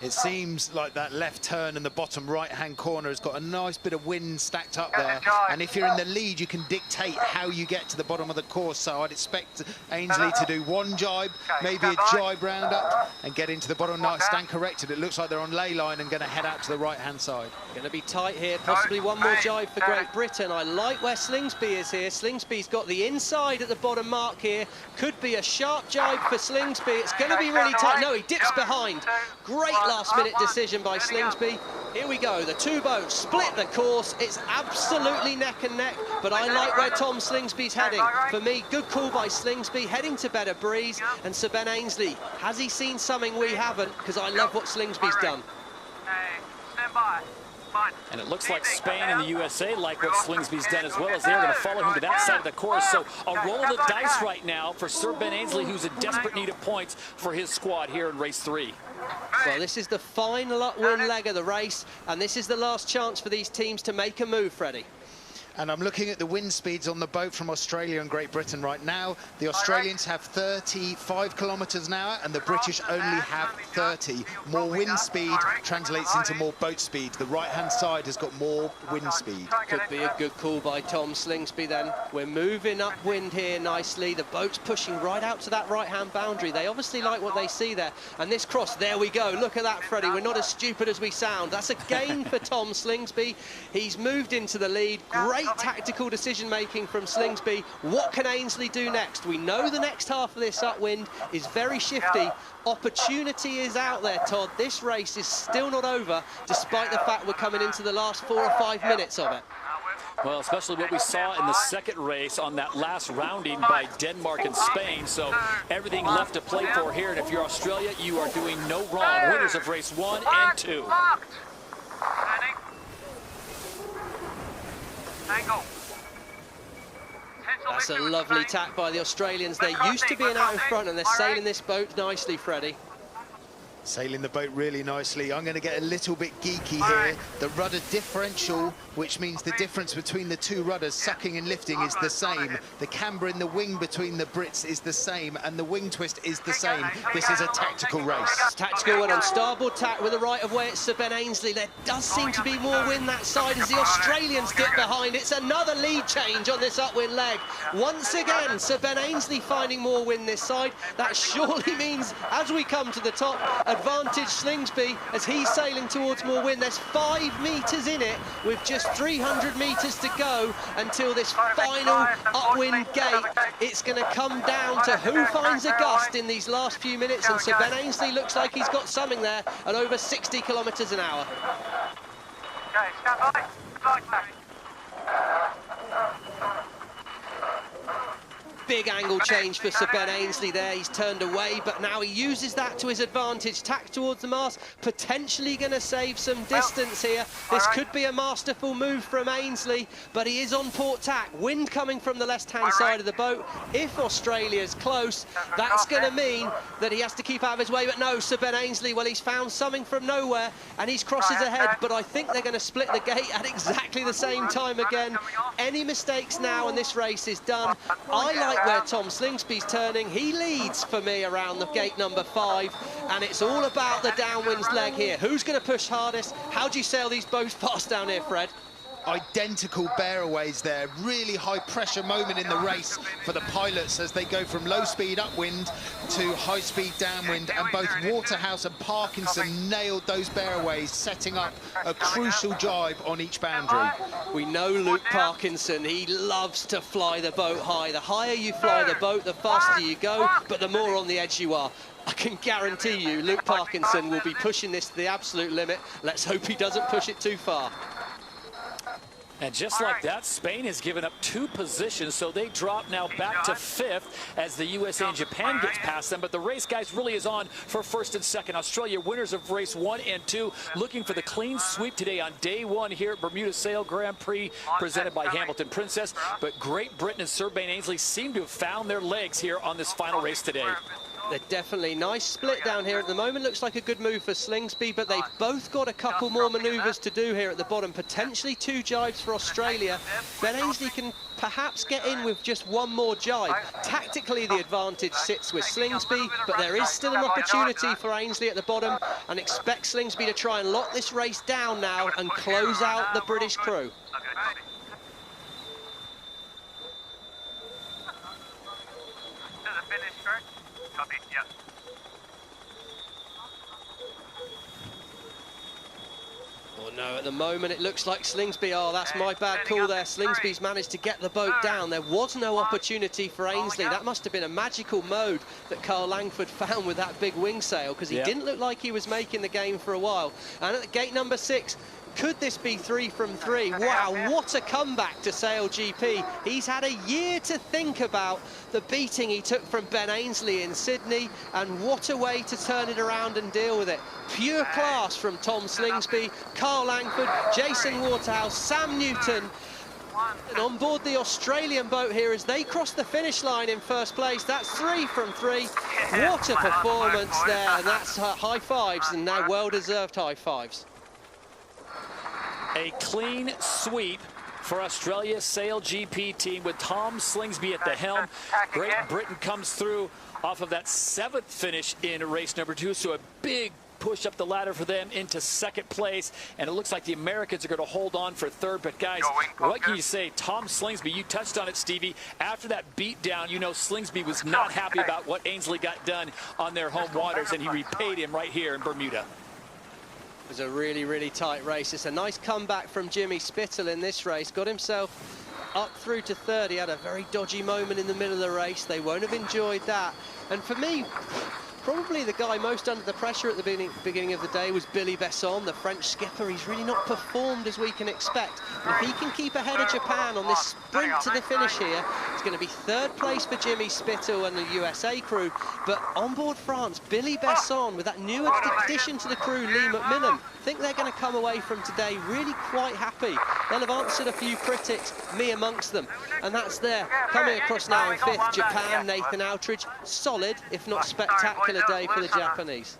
It seems like that left turn in the bottom right-hand corner has got a nice bit of wind stacked up there. And if you're in the lead, you can dictate how you get to the bottom of the course. So I'd expect Ainsley to do one jibe, maybe a jibe round up, and get into the bottom. Nice, stand corrected. It looks like they're on lay line and going to head out to the right-hand side. Going to be tight here, possibly one more jibe for Great Britain. I like where Slingsby is here. Slingsby's got the inside at the bottom mark here. Could be a sharp jibe for Slingsby. It's going to be really tight. No, he dips behind. Great last-minute decision by Slingsby. Here we go, the two boats split the course. It's absolutely neck and neck, but I like where Tom Slingsby's heading. For me, good call by Slingsby, heading to better breeze. And Sir Ben Ainsley, has he seen something we haven't? Because I love what Slingsby's done. Stand by. And it looks like Spain and the USA like what Slingsby's done as well, as they're going to follow him to that side of the course. So a roll of the dice right now for Sir Ben Ainsley, who's in desperate need of points for his squad here in race 3. Well, this is the final upwind leg of the race, and this is the last chance for these teams to make a move, Freddie. And I'm looking at the wind speeds on the boat from Australia and Great Britain right now. The Australians have 35 kilometres an hour and the British only have 30. More wind speed translates into more boat speed. The right-hand side has got more wind speed. Could be a good call by Tom Slingsby then. We're moving upwind here nicely. The boat's pushing right out to that right-hand boundary. They obviously like what they see there. And this cross, there we go. Look at that, Freddie. We're not as stupid as we sound. That's a gain for Tom Slingsby. He's moved into the lead. Great tactical decision-making from Slingsby. What can Ainsley do next? We know the next half of this upwind is very shifty. Opportunity is out there, Todd. This race is still not over, despite the fact we're coming into the last 4 or 5 minutes of it. Well, especially what we saw in the second race on that last rounding by Denmark and Spain. So everything left to play for here. And if you're Australia, you are doing no wrong. Winners of race 1 and 2. Angle. That's a lovely tack by the Australians. They're used to being out in front, and they're sailing this boat nicely, Freddie. Sailing the boat really nicely. I'm going to get a little bit geeky here. The rudder differential, which means the difference between the two rudders, sucking and lifting, is the same. The camber in the wing between the Brits is the same, and the wing twist is the same. This is a tactical race. Tactical and on starboard tack with the right of way, it's Sir Ben Ainsley. There does seem to be more wind that side as the Australians dip behind. It's another lead change on this upwind leg. Once again, Sir Ben Ainsley finding more wind this side. That surely means, as we come to the top, advantage Slingsby as he's sailing towards more wind. There's 5 metres in it with just 300 metres to go until this final upwind gate. It's going to come down to who finds a gust in these last few minutes, and Sir Ben Ainsley looks like he's got something there at over 60 kilometres an hour. Okay, stand by. Flight back. Big angle change for Sir Ben Ainsley there. He's turned away, but now he uses that to his advantage. Tack towards the mast, potentially going to save some distance here. This could be a masterful move from Ainsley, but he is on port tack. Wind coming from the left-hand side of the boat. If Australia's close, that's going to mean that he has to keep out of his way. But no, Sir Ben Ainsley, well, he's found something from nowhere, and he's crosses ahead, but I think they're going to split the gate at exactly the same time again. Any mistakes now, and this race is done. I like where Tom Slingsby's turning. He leads for me around the gate number 5, and it's all about the downwinds leg here. Who's going to push hardest? How do you sail these boats fast down here, Fred? Identical bearaways there. Really high pressure moment in the race for the pilots as they go from low speed upwind to high speed downwind, and both Waterhouse and Parkinson nailed those bearaways, setting up a crucial jibe on each boundary. We know Luke Parkinson, he loves to fly the boat high. The higher you fly the boat, the faster you go, but the more on the edge you are. I can guarantee you Luke Parkinson will be pushing this to the absolute limit. Let's hope he doesn't push it too far. And just like that, Spain has given up 2 positions, so they drop now back to 5th as the USA and Japan gets past them. But the race, guys, really is on for 1st and 2nd. Australia, winners of race 1 and 2, looking for the clean sweep today on day 1 here at Bermuda Sail Grand Prix, presented by Hamilton Princess. But Great Britain and Sir Ben Ainsley seem to have found their legs here on this final race today. They're definitely nice split down here at the moment. Looks like a good move for Slingsby, but they've both got a couple more manoeuvres to do here at the bottom. Potentially 2 jibes for Australia. Ben Ainsley can perhaps get in with just 1 more jibe. Tactically, the advantage sits with Slingsby, but there is still an opportunity for Ainsley at the bottom, and expect Slingsby to try and lock this race down now and close out the British crew. Oh no, at the moment it looks like Slingsby, oh that's my bad call there, Slingsby's managed to get the boat down. There was no opportunity for Ainsley. That must have been a magical mode that Carl Langford found with that big wing sail, because he didn't look like he was making the game for a while. And at gate number 6, could this be 3 from 3? Wow, what a comeback to SailGP. He's had a year to think about the beating he took from Ben Ainsley in Sydney, and what a way to turn it around and deal with it. Pure class from Tom Slingsby, Carl Langford, Jason Waterhouse, Sam Newton. And on board the Australian boat here as they cross the finish line in first place. That's 3 from 3. What a performance there, and that's high fives, and now well-deserved high fives. A clean sweep for Australia's SailGP team with Tom Slingsby at the helm. Great Britain comes through off of that 7th finish in race number 2, so a big push up the ladder for them into 2nd place, and it looks like the Americans are going to hold on for 3rd. But guys, what can you say? Tom Slingsby, you touched on it, Stevie. After that beatdown, you know Slingsby was not happy about what Ainsley got done on their home waters, and he repaid him right here in Bermuda. It was a really, really tight race. It's a nice comeback from Jimmy Spittle in this race. Got himself up through to 3rd. He had a very dodgy moment in the middle of the race. They won't have enjoyed that. And for me, probably the guy most under the pressure at the beginning of the day was Billy Besson, the French skipper. He's really not performed as we can expect. But if he can keep ahead of Japan on this sprint to the finish here, it's going to be 3rd place for Jimmy Spittle and the USA crew. But on board France, Billy Besson, with that new addition to the crew, Lee McMillan, I think they're going to come away from today really quite happy. They'll have answered a few critics, me amongst them. And that's there. Coming across now in 5th, Japan, Nathan Outridge. Solid, if not spectacular day for the Japanese.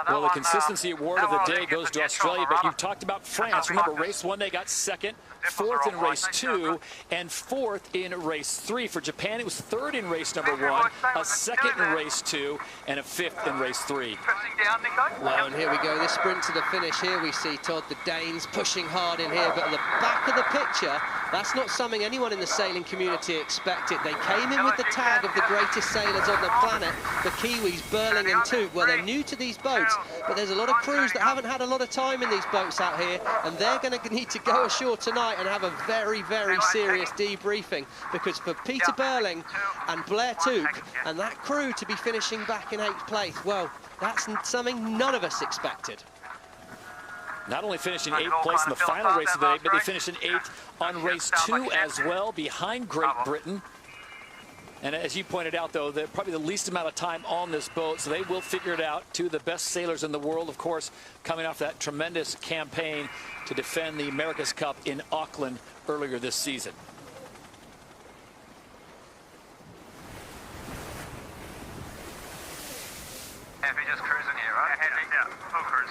Well, the consistency award of the day goes to Australia, but you've talked about France. Remember, race 1, they got 2nd, 4th in race 2, and 4th in race 3. For Japan, it was 3rd in race number 1, a 2nd in race 2, and a 5th in race 3. Well, and here we go, this sprint to the finish. Here we see Todd, the Danes, pushing hard in here, but at the back of the picture, that's not something anyone in the sailing community expected. They came in with the tag of the greatest sailors on the planet, the Kiwis, Burling and Toot. Well, they're new to these boats, but there's a lot of crews that haven't had a lot of time in these boats out here, and they're going to need to go ashore tonight and have a very, very serious debriefing, because for Peter Burling and Blair Took and that crew to be finishing back in 8th place, well, that's something none of us expected. Not only finishing 8th place in the final race of the day, but they finished in 8th on race 2 as well, behind Great Britain. And as you pointed out, though, they're probably the least amount of time on this boat, so they will figure it out. 2 of the best sailors in the world, of course, coming off that tremendous campaign to defend the America's Cup in Auckland earlier this season. If you're just cruising here, right? Yeah, full cruise.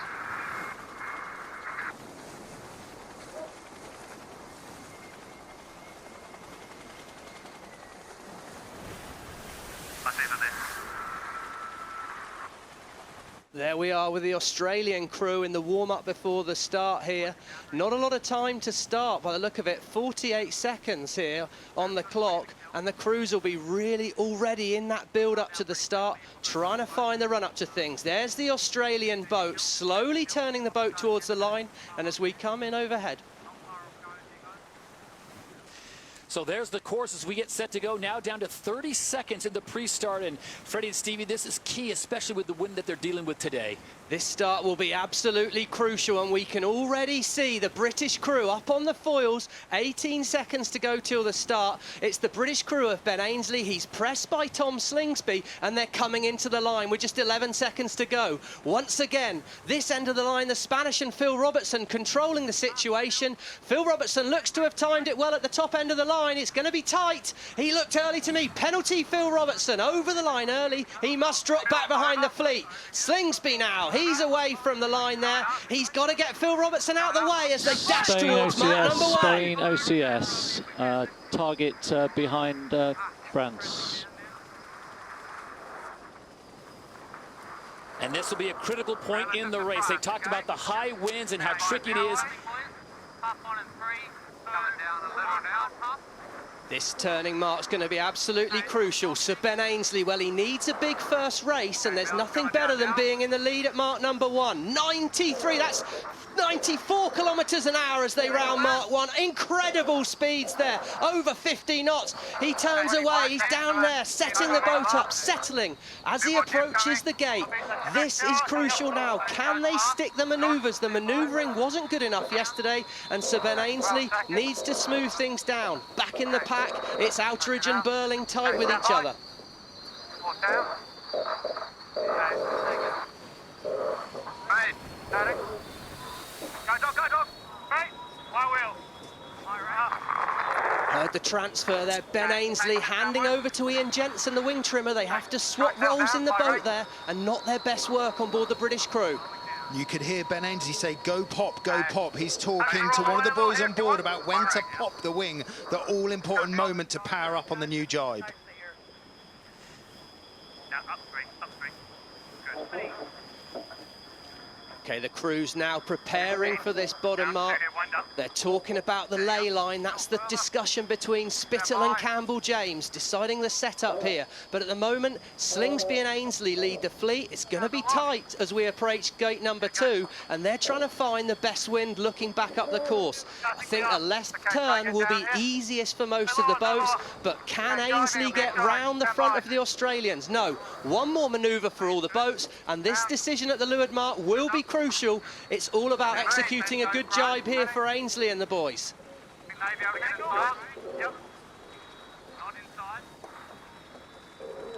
There we are with the Australian crew in the warm-up before the start here. Not a lot of time to start by the look of it. 48 seconds here on the clock, and the crews will be really already in that build-up to the start, trying to find the run-up to things. There's the Australian boat, slowly turning the boat towards the line, and as we come in overhead. So there's the course as we get set to go now, down to 30 seconds in the pre-start. And Freddie and Stevie, this is key, especially with the wind that they're dealing with today. This start will be absolutely crucial, and we can already see the British crew up on the foils. 18 seconds to go till the start. It's the British crew of Ben Ainsley. He's pressed by Tom Slingsby, and they're coming into the line with just 11 seconds to go. Once again, this end of the line, the Spanish and Phil Robertson controlling the situation. Phil Robertson looks to have timed it well at the top end of the line. line. It's going to be tight. He looked early to me. Penalty, Phil Robertson, over the line early. He must drop back behind the fleet. Slingsby now, he's away from the line there. He's got to get Phil Robertson out of the way as they dash Spain towards mark number OCS, 1. Spain OCS, target behind France. And this will be a critical point in the race. They talked about the high winds and how tricky it is. Up on and 3, coming down a little now. This turning mark's going to be absolutely crucial. Sir Ben Ainsley, well, he needs a big first race, and there's nothing better than being in the lead at mark number 1. 93, that's 94 kilometres an hour as they round mark 1. Incredible speeds there, over 50 knots. He turns away, he's down there, setting the boat up, settling as he approaches the gate. This is crucial now. Can they stick the manoeuvres? The manoeuvring wasn't good enough yesterday, and Sir Ben Ainsley needs to smooth things down. Back in the pack, it's Outeridge and Burling tight with each other. Heard the transfer there. Ben Ainsley handing over to Ian Jensen, the wing trimmer. They have to swap roles in the boat there, and not their best work on board the British crew. You could hear Ben Ainsley say, go pop, go pop. He's talking to one of the boys on board about when to pop the wing, the all-important moment to power up on the new jibe. Okay, the crew's now preparing for this bottom mark. They're talking about the ley line. That's the discussion between Spittle and Campbell-James, deciding the setup here. But at the moment, Slingsby and Ainsley lead the fleet. It's going to be tight as we approach gate number 2, and they're trying to find the best wind looking back up the course. I think a left turn will be easiest for most of the boats, but can Ainsley get round the front of the Australians? No. One more manoeuvre for all the boats, and this decision at the leeward mark will be crucial. It's all about executing a good jibe here for Ainsley and the boys.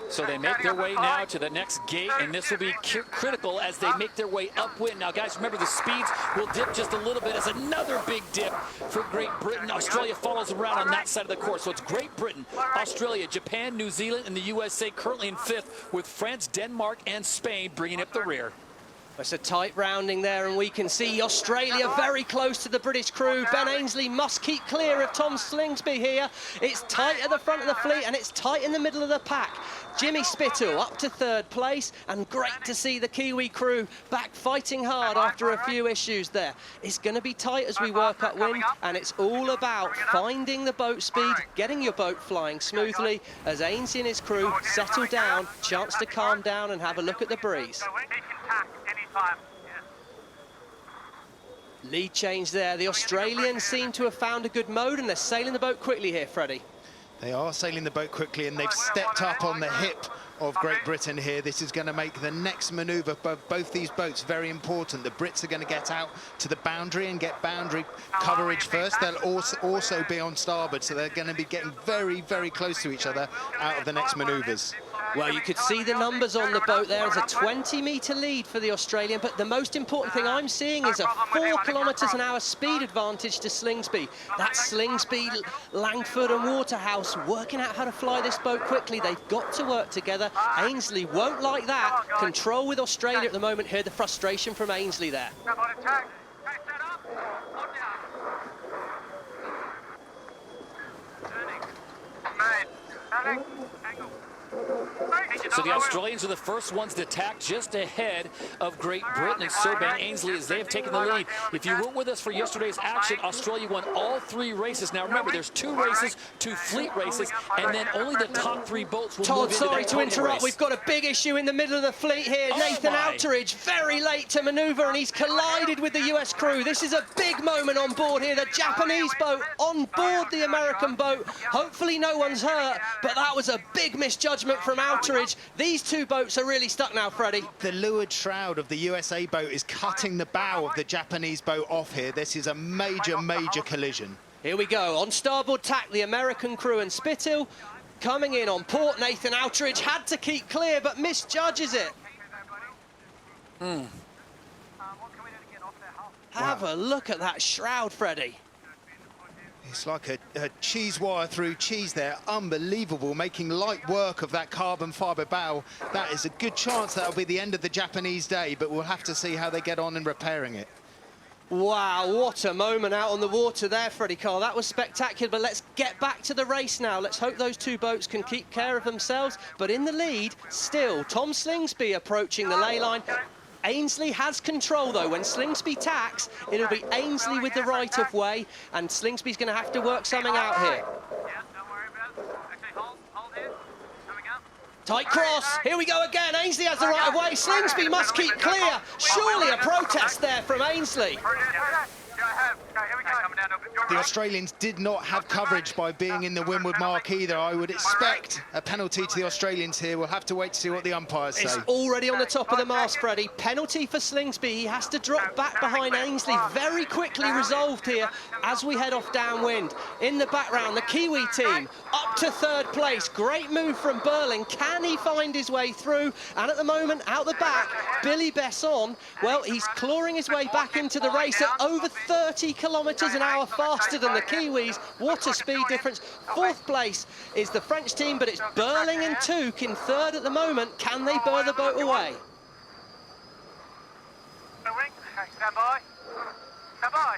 So they make their way now to the next gate, and this will be critical as they make their way upwind. Now, guys, remember the speeds will dip just a little bit as another big dip for Great Britain. Australia follows around on that side of the course. So it's Great Britain, Australia, Japan, New Zealand, and the USA currently in 5th, with France, Denmark, and Spain bringing up the rear. It's a tight rounding there, and we can see Australia very close to the British crew. Ben Ainsley must keep clear of Tom Slingsby here. It's tight at the front of the fleet, and it's tight in the middle of the pack. Jimmy Spittle up to 3rd place, and great to see the Kiwi crew back fighting hard after a few issues there. It's going to be tight as we work upwind, and it's all about finding the boat speed, getting your boat flying smoothly as Ainsley and his crew settle down, chance to calm down and have a look at the breeze. Lead change there. The Australians seem to have found a good mode, and they're sailing the boat quickly here, Freddie. They are sailing the boat quickly, and they've stepped up on the hip of Great Britain here. This is going to make the next manoeuvre for both these boats very important. The Brits are going to get out to the boundary and get boundary coverage first. They'll also be on starboard, so they're going to be getting very, very close to each other out of the next manoeuvres. Well, you could see the numbers on the boat there. It's a 20-metre lead for the Australian, but the most important thing I'm seeing is a 4 kilometres an hour speed advantage to Slingsby. That's Slingsby, Langford and Waterhouse working out how to fly this boat quickly. They've got to work together. Ainsley won't like that. Control with Australia at the moment. Hear the frustration from Ainsley there. So the Australians are the first ones to tack just ahead of Great Britain and Sir Ben Ainsley as they have taken the lead. If you weren't with us for yesterday's action, Australia won all 3 races. Now remember, there's 2 races, 2 fleet races, and then only the top 3 boats will move into that sorry to interrupt. race. We've got a big issue in the middle of the fleet here. Nathan Outeridge, very late to manoeuvre, and he's collided with the US crew. This is a big moment on board here. The Japanese boat on board the American boat. Hopefully no one's hurt, but that was a big misjudgment from Outeridge. These 2 boats are really stuck now, Freddie. The leeward shroud of the USA boat is cutting the bow of the Japanese boat off here. This is a major, major collision. Here we go. On starboard tack, the American crew and Spittle coming in on port. Nathan Outeridge had to keep clear, but misjudges it. Have a look at that shroud, Freddie. It's like a cheese wire through cheese there. Unbelievable, making light work of that carbon fibre bow. That is a good chance that'll be the end of the Japanese day, but we'll have to see how they get on in repairing it. Wow, what a moment out on the water there, Freddie Carl. That was spectacular, but let's get back to the race now. Let's hope those two boats can keep care of themselves. But in the lead, still, Tom Slingsby approaching the ley line. Ainsley has control, though. When Slingsby tacks, it'll be Ainsley with the right-of-way, and Slingsby's going to have to work something out here. Yeah, don't worry about it. Okay, hold here. Coming up. Tight cross, here we go again. Ainsley has the right-of-way. Slingsby must keep clear. Surely a protest there from Ainsley. The Australians did not have coverage by being in the windward mark either. I would expect a penalty to the Australians here. We'll have to wait to see what the umpires say. It's already on the top of the mast, Freddie. Penalty for Slingsby. He has to drop back behind Ainsley. Very quickly resolved here as we head off downwind. In the background, the Kiwi team up to third place. Great move from Burling. Can he find his way through? And at the moment, out the back, Billy Besson, well, he's clawing his way back into the race at over 30 kilometres an hour faster than the Kiwis. What a speed difference. Fourth place is the French team, but it's Burling and Took in third at the moment. Can they burr the boat away? Stand by. Stand by.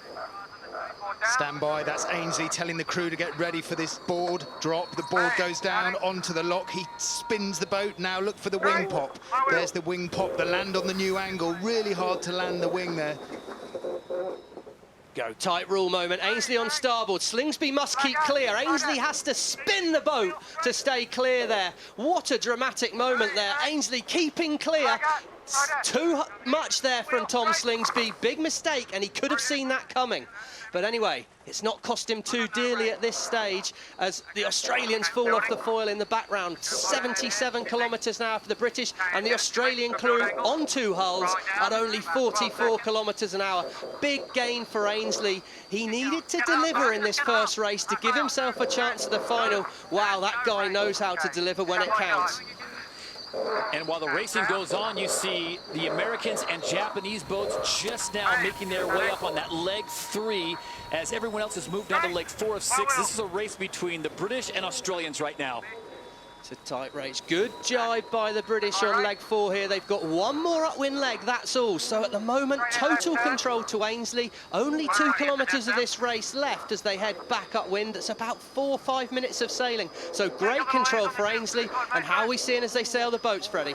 Stand by, that's Ainsley telling the crew to get ready for this board drop. The board goes down onto the lock. He spins the boat. Now look for the wing pop. There's the wing pop, the land on the new angle. Really hard to land the wing there. Go, tight rule moment. Ainsley on starboard. Slingsby must keep clear. Ainsley has to spin the boat to stay clear there. What a dramatic moment there. Ainsley keeping clear. Too much there from Tom Slingsby. Big mistake, and he could have seen that coming. But anyway, it's not cost him too dearly at this stage as the Australians fall off the foil in the background. 77 kilometres an hour for the British, and the Australian crew on two hulls at only 44 kilometres an hour. Big gain for Ainsley. He needed to deliver in this first race to give himself a chance at the final. Wow, that guy knows how to deliver when it counts. And while the racing goes on, you see the Americans and Japanese boats just now making their way up on that leg 3 as everyone else has moved down to leg 4 of 6. This is a race between the British and Australians right now. It's a tight race. Good jibe by the British on leg 4 here. They've got one more upwind leg, that's all. So at the moment, total control to Ainsley. Only 2 kilometres of this race left as they head back upwind. It's about 4 or 5 minutes of sailing. So great control for Ainsley. And how are we seeing as they sail the boats, Freddie?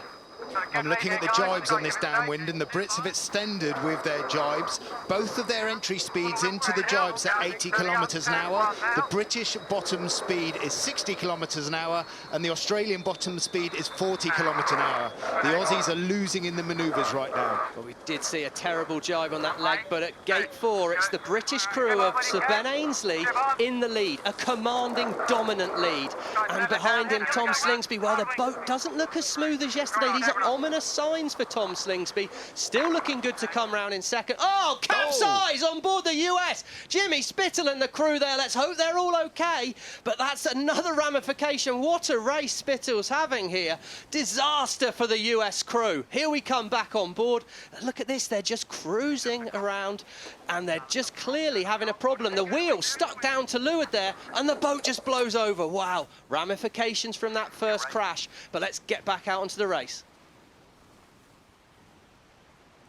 I'm looking at the jibes on this downwind, and the Brits have extended with their jibes. Both of their entry speeds into the jibes at 80 kilometres an hour. The British bottom speed is 60 kilometres an hour, and the Australian bottom speed is 40 kilometres an hour. The Aussies are losing in the manoeuvres right now. Well, we did see a terrible jibe on that leg, but at gate 4, it's the British crew of Sir Ben Ainsley in the lead, a commanding, dominant lead. And behind him, Tom Slingsby. Well, the boat doesn't look as smooth as yesterday. These are ominous signs for Tom Slingsby. Still looking good to come round in second. Oh, capsize on board the US. Jimmy Spittle and the crew there. Let's hope they're all okay. But that's another ramification. What a race Spittle's having here. Disaster for the US crew. Here we come back on board. Look at this. They're just cruising around and they're just clearly having a problem. The wheel stuck down to leeward there and the boat just blows over. Wow. Ramifications from that first crash. But let's get back out onto the race.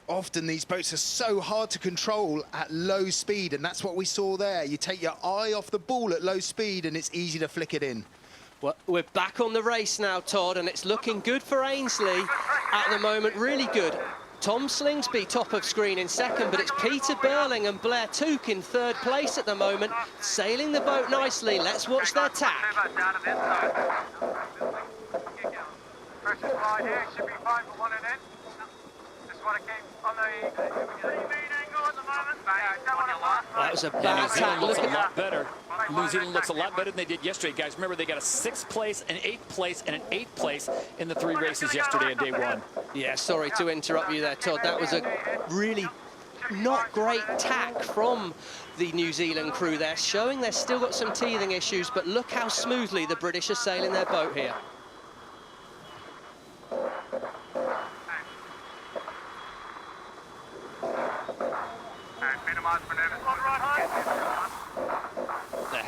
Often these boats are so hard to control at low speed, and that's what we saw there. You take your eye off the ball at low speed and it's easy to flick it in. Well, we're back on the race now, Todd, and it's looking good for Ainsley at the moment, really good. Tom Slingsby top of screen in second, but it's Peter Burling and Blair Took in third place at the moment, sailing the boat nicely. Let's watch their tack. Pressure slide here, should be fine for 1 and in. Just want to keep on the lead angle at the moment. That was a Yeah, bad New Zealand tack. looks Look a at lot better. New Zealand looks a lot better than they did yesterday, guys. Remember, they got a 6th place, an 8th place, and an 8th place in the 3 races yesterday in day 1. Yeah, sorry to interrupt you there, Todd. That was a really not great tack from the New Zealand crew there, showing they've still got some teething issues, but look how smoothly the British are sailing their boat here.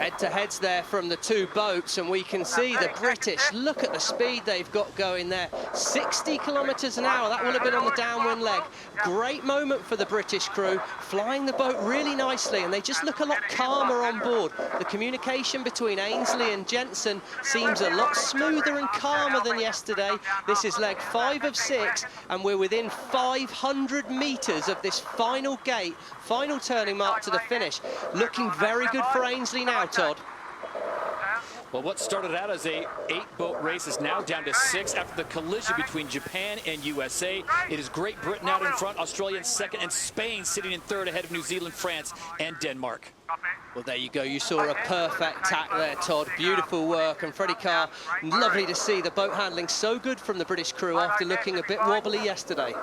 Head-to-heads there from the two boats, and we can see the British, look at the speed they've got going there. 60 kilometres an hour, that will have been on the downwind leg. Great moment for the British crew, flying the boat really nicely, and they just look a lot calmer on board. The communication between Ainsley and Jensen seems a lot smoother and calmer than yesterday. This is leg 5 of 6, and we're within 500 metres of this final gate, final turning mark to the finish. Looking very good for Ainsley now, Todd. Well, what started out as a 8-boat race is now down to 6 after the collision between Japan and USA. It is Great Britain out in front, Australia in second, and Spain sitting in third ahead of New Zealand, France, and Denmark. Well, there you go. You saw a perfect tack there, Todd. Beautiful work. And Freddie Carr, lovely to see the boat handling so good from the British crew after looking a bit wobbly yesterday.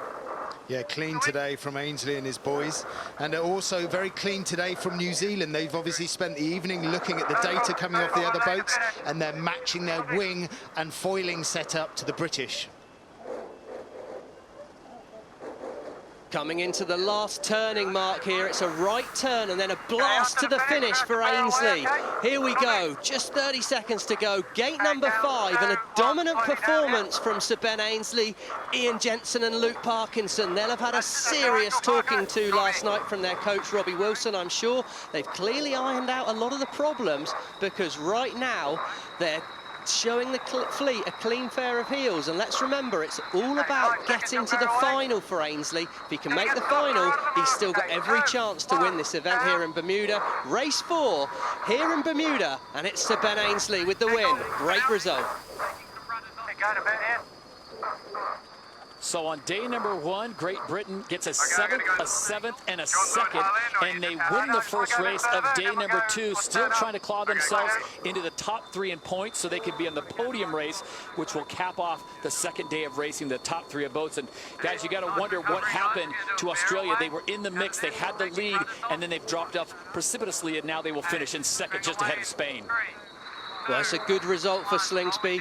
Yeah, clean today from Ainsley and his boys, and also very clean today from New Zealand. They've obviously spent the evening looking at the data coming off the other boats, and they're matching their wing and foiling setup to the British. Coming into the last turning mark here, it's a right turn and then a blast to the finish for Ainsley. Here we go, just 30 seconds to go. Gate number 5, and a dominant performance from Sir Ben Ainsley, Ian Jensen and Luke Parkinson. They'll have had a serious talking to last night from their coach, Robbie Wilson, I'm sure. They've clearly ironed out a lot of the problems, because right now they're showing the fleet a clean pair of heels, and let's remember, it's all about getting to the final for Ainsley. If he can make the final, he's still got every chance to win this event here in Bermuda. Race 4 here in Bermuda, and it's Sir Ben Ainsley with the win. Great result. So on day number 1, Great Britain gets a 7th, and a 2nd, and they win the first race of day number 2, still trying to claw themselves into the top 3 in points so they can be on the podium race, which will cap off the second day of racing, the top 3 of boats. And guys, you got to wonder what happened to Australia. They were in the mix, they had the lead, and then they've dropped off precipitously, and now they will finish in second, just ahead of Spain. Well, that's a good result for Slingsby.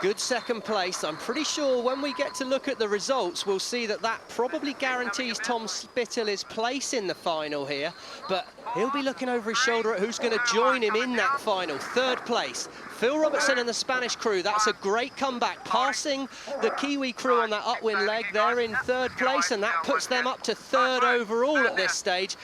Good second place. I'm pretty sure when we get to look at the results, we'll see that that probably guarantees Tom Spittle his place in the final here, but he'll be looking over his shoulder at who's going to join him in that final. Third place, Phil Robertson and the Spanish crew. That's a great comeback, passing the Kiwi crew on that upwind leg. They're in third place, and that puts them up to third overall at this stage.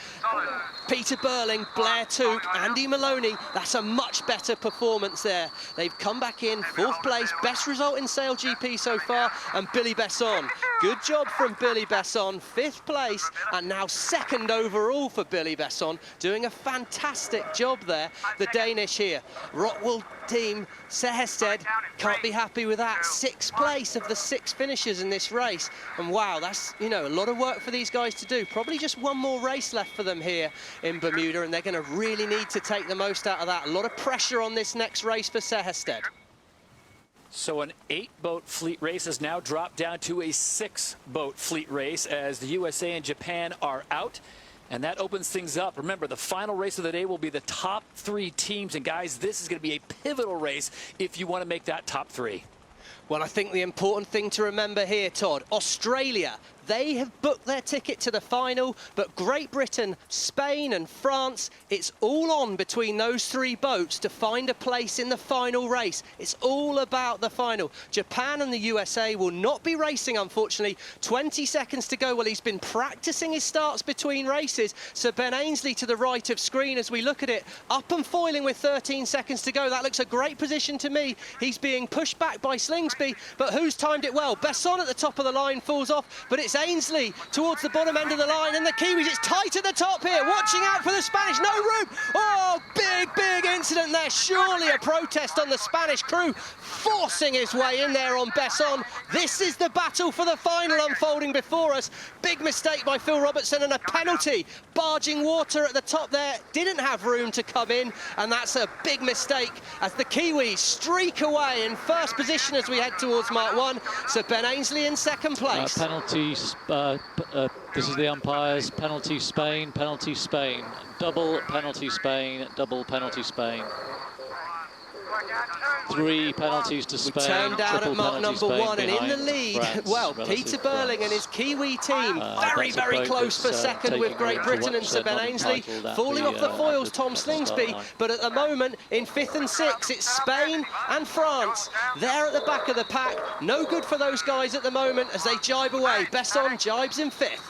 Peter Burling, Blair Took, Andy Maloney, that's a much better performance there. They've come back in fourth place, best result in SailGP so far, and Billy Besson. Good job from Billy Besson, 5th place, and now 2nd overall for Billy Besson, doing a fantastic job there, the Danish here. Rockwool team, Sehested, can't be happy with that. 6th place of the 6 finishers in this race, and wow, that's, you know, a lot of work for these guys to do. Probably just one more race left for them here in Bermuda, and they're going to really need to take the most out of that. A lot of pressure on this next race for Sehested. So an 8-boat fleet race has now dropped down to a 6-boat fleet race as the USA and Japan are out. And that opens things up. Remember, the final race of the day will be the top 3 teams. And guys, this is going to be a pivotal race if you want to make that top 3. Well, I think the important thing to remember here, Todd, Australia, they have booked their ticket to the final, but Great Britain, Spain and France, it's all on between those 3 boats to find a place in the final race. It's all about the final. Japan and the USA will not be racing, unfortunately. 20 seconds to go. Well, he's been practicing his starts between races. So Ben Ainsley to the right of screen as we look at it, up and foiling with 13 seconds to go. That looks a great position to me. He's being pushed back by Slingsby, but who's timed it well? Besson at the top of the line falls off, but it's Ainsley towards the bottom end of the line, and the Kiwis, it's tight at the top here, watching out for the Spanish, no room. Oh, big incident there. Surely a protest on the Spanish crew, forcing his way in there on Besson. This is the battle for the final unfolding before us. Big mistake by Phil Robertson, and a penalty. Barging water at the top there, didn't have room to come in, and that's a big mistake as the Kiwis streak away in first position as we head towards Mark 1. So Ben Ainsley in second place. Penalties, this is the umpires. Penalty Spain, double penalty Spain, double penalty Spain. 3 penalties to Spain. Turned down at triple mark penalty number Spain 1, and in the behind lead, France, well, relative Peter Burling and his Kiwi team very, that's a very boat close for that's, second with taking Great room to Britain and watch, Sir Ben not Ainsley entitled at falling off the foils, Tom at the Slingsby. start line. But at the moment, in 5th and 6th, it's Spain and France. They're at the back of the pack. No good for those guys at the moment as they jibe away. Besson jibes in 5th.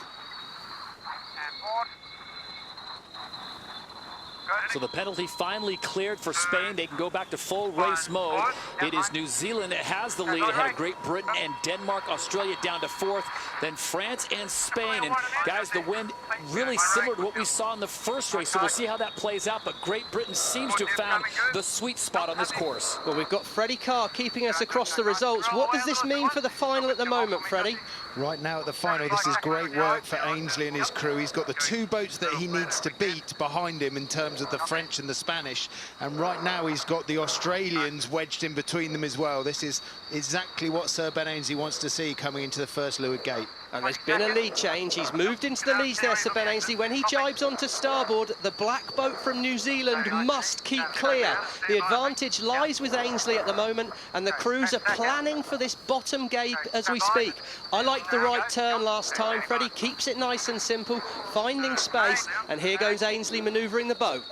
So the penalty finally cleared for Spain. They can go back to full race mode. It is New Zealand that has the lead ahead of Great Britain and Denmark. Australia down to 4th. Then France and Spain. And guys, the wind really similar to what we saw in the first race. So we'll see how that plays out. But Great Britain seems to have found the sweet spot on this course. Well, we've got Freddie Carr keeping us across the results. What does this mean for the final at the moment, Freddie? Right now at the final, this is great work for Ainsley and his crew. He's got the 2 boats that he needs to beat behind him in terms of the French and the Spanish. And right now he's got the Australians wedged in between them as well. This is exactly what Sir Ben Ainsley wants to see coming into the first leeward gate. And there's been a lead change. He's moved into the leads there, Sir Ben Ainsley. When he jibes onto starboard, the black boat from New Zealand must keep clear. The advantage lies with Ainsley at the moment, and the crews are planning for this bottom gate as we speak. I liked the right turn last time. Freddie keeps it nice and simple, finding space, and here goes Ainsley manoeuvring the boat.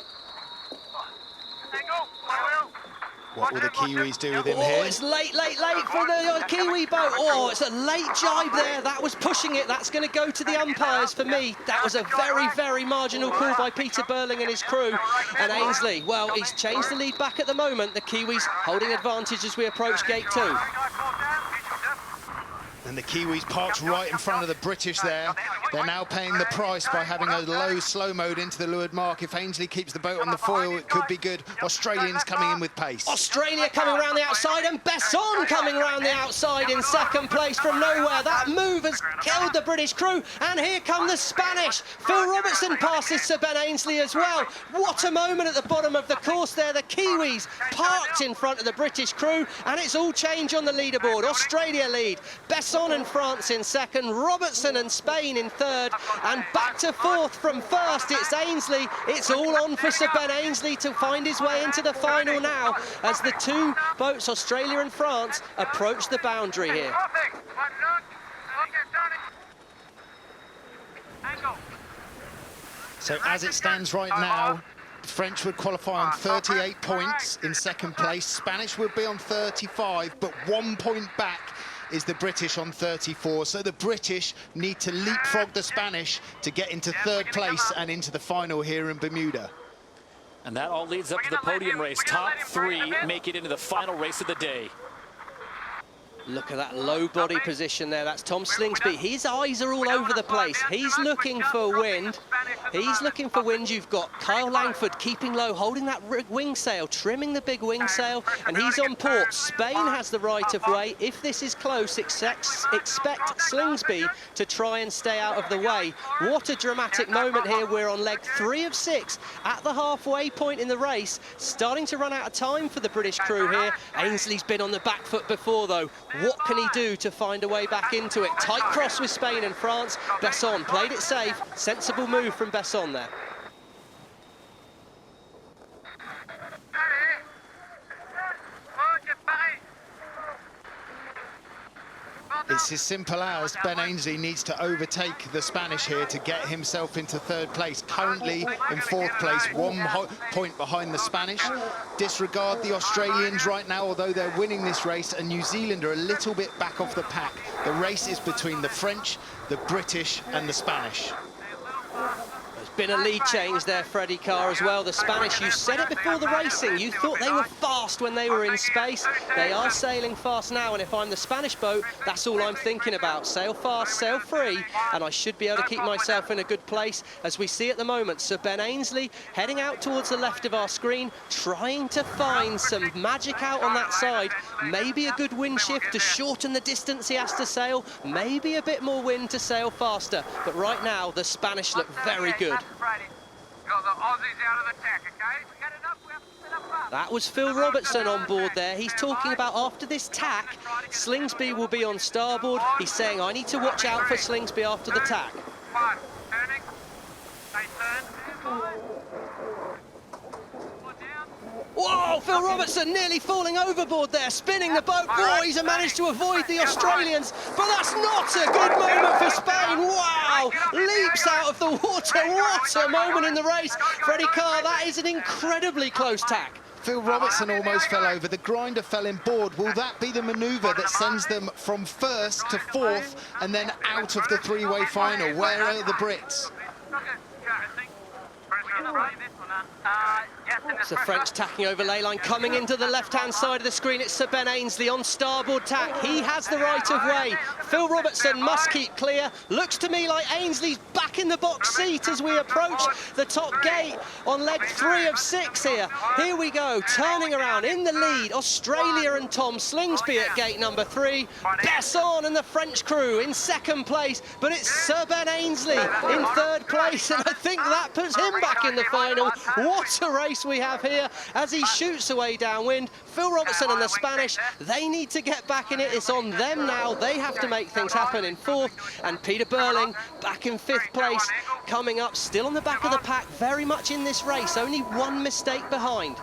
What will the Kiwis do with him Oh, here? it's late for the Kiwi boat. Oh, it's a late jibe there. That was pushing it. That's going to go to the umpires for me. That was a very, very marginal call by Peter Burling and his crew. And Ainsley, well, he's changed the lead back at the moment. The Kiwis holding advantage as we approach gate 2. And the Kiwis parked right in front of the British there. They're now paying the price by having a low slow mode into the leeward mark. If Ainsley keeps the boat on the foil, it could be good. Australians coming in with pace. Australia coming around the outside, and Besson coming around the outside in second place from nowhere. That move has killed the British crew, and here come the Spanish. Phil Robertson passes Sir Ben Ainsley as well. What a moment at the bottom of the course there. The Kiwis parked in front of the British crew, and it's all change on the leaderboard. Australia lead, Besson and France in second, Robertson and Spain in third, and back to 4th from 1st. It's Ainsley. It's all on for Sir Ben Ainsley to find his way into the final now as the 2 boats, Australia and France, approach the boundary here. So as it stands right now, French would qualify on 38 points in second place. Spanish would be on 35, but 1 point back is the British on 34. So the British need to leapfrog the Spanish to get into 3rd place and into the final here in Bermuda. And that all leads up to the podium race. Top 3 make it into the final race of the day. Look at that low body position there. That's Tom Slingsby. His eyes are all over the place. He's looking for wind. He's looking for wind. You've got Kyle Langford keeping low, holding that wing sail, trimming the big wing sail, and he's on port. Spain has the right of way. If this is close, expect Slingsby to try and stay out of the way. What a dramatic moment here. We're on leg 3 of 6 at the halfway point in the race. Starting to run out of time for the British crew here. Ainsley's been on the back foot before, though. What can he do to find a way back into it? Tight cross with Spain and France. Besson played it safe. Sensible move from Besson there. It's as simple as Ben Ainsley needs to overtake the Spanish here to get himself into 3rd place. Currently in 4th place, 1 point behind the Spanish. Disregard the Australians right now, although they're winning this race, and New Zealand are a little bit back off the pack. The race is between the French, the British and the Spanish. Been a lead change there, Freddie Carr, as well. The Spanish, you said it before the racing, you thought they were fast when they were in space. They are sailing fast now, and if I'm the Spanish boat, that's all I'm thinking about. Sail fast, sail free, and I should be able to keep myself in a good place. As we see at the moment, Sir Ben Ainsley heading out towards the left of our screen, trying to find some magic out on that side. Maybe a good wind shift to shorten the distance he has to sail, maybe a bit more wind to sail faster. But right now, the Spanish look very good. That was Phil Robertson on board there. He's talking about after this tack, Slingsby will be on starboard. He's saying, I need to watch out for Slingsby after the tack. Whoa, Phil Robertson nearly falling overboard there, spinning the boat. Boy, he's managed to avoid the Australians, but that's not a good moment for Spain. Wow, leaps out of the water. What a moment in the race. Freddie Carr, that is an incredibly close tack. Phil Robertson almost fell over. The grinder fell in board. Will that be the manoeuvre that sends them from first to fourth and then out of the three-way final? Where are the Brits? It's the French tacking over ley line, coming into the left-hand side of the screen. It's Sir Ben Ainsley on starboard tack. He has the right of way. Phil Robertson must keep clear. Looks to me like Ainsley's back in the box seat as we approach the top gate on leg 3 of 6 here. Here we go, turning around in the lead. Australia and Tom Slingsby at gate number 3. Besson and the French crew in second place, but it's Sir Ben Ainsley in third place, and I think that puts him back in the final. What a race we have here as he shoots away downwind. Phil Robertson and the Spanish, they need to get back in it. It's on them now. They have to make things happen in fourth. And Peter Burling back in 5th place, coming up, still on the back of the pack, very much in this race. Only one mistake behind.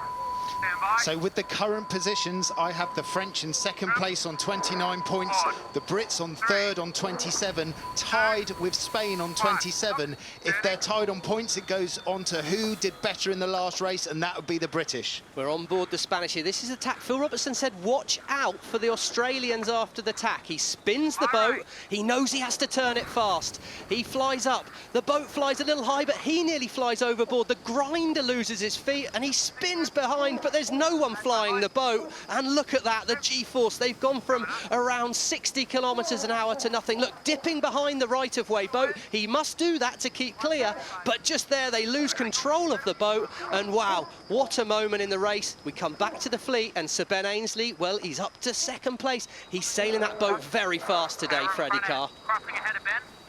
So with the current positions, I have the French in second place on 29 points, the Brits on third on 27, tied with Spain on 27. If they're tied on points, it goes on to who did better in the last race, and that would be the British. We're on board the Spanish here. This is a tack. Phil Robertson said, watch out for the Australians after the tack. He spins the boat. He knows he has to turn it fast. He flies up. The boat flies a little high, but he nearly flies overboard. The grinder loses his feet, and he spins behind, but there's no one flying the boat. And look at that, the G-force. They've gone from around 60 kilometres an hour to nothing. Look, dipping behind the right-of-way boat. He must do that to keep clear, but just there they lose control of the boat. And wow, what a moment in the race. We come back to the fleet, and Sir Ben Ainsley, well, he's up to second place. He's sailing that boat very fast today, Freddie Carr.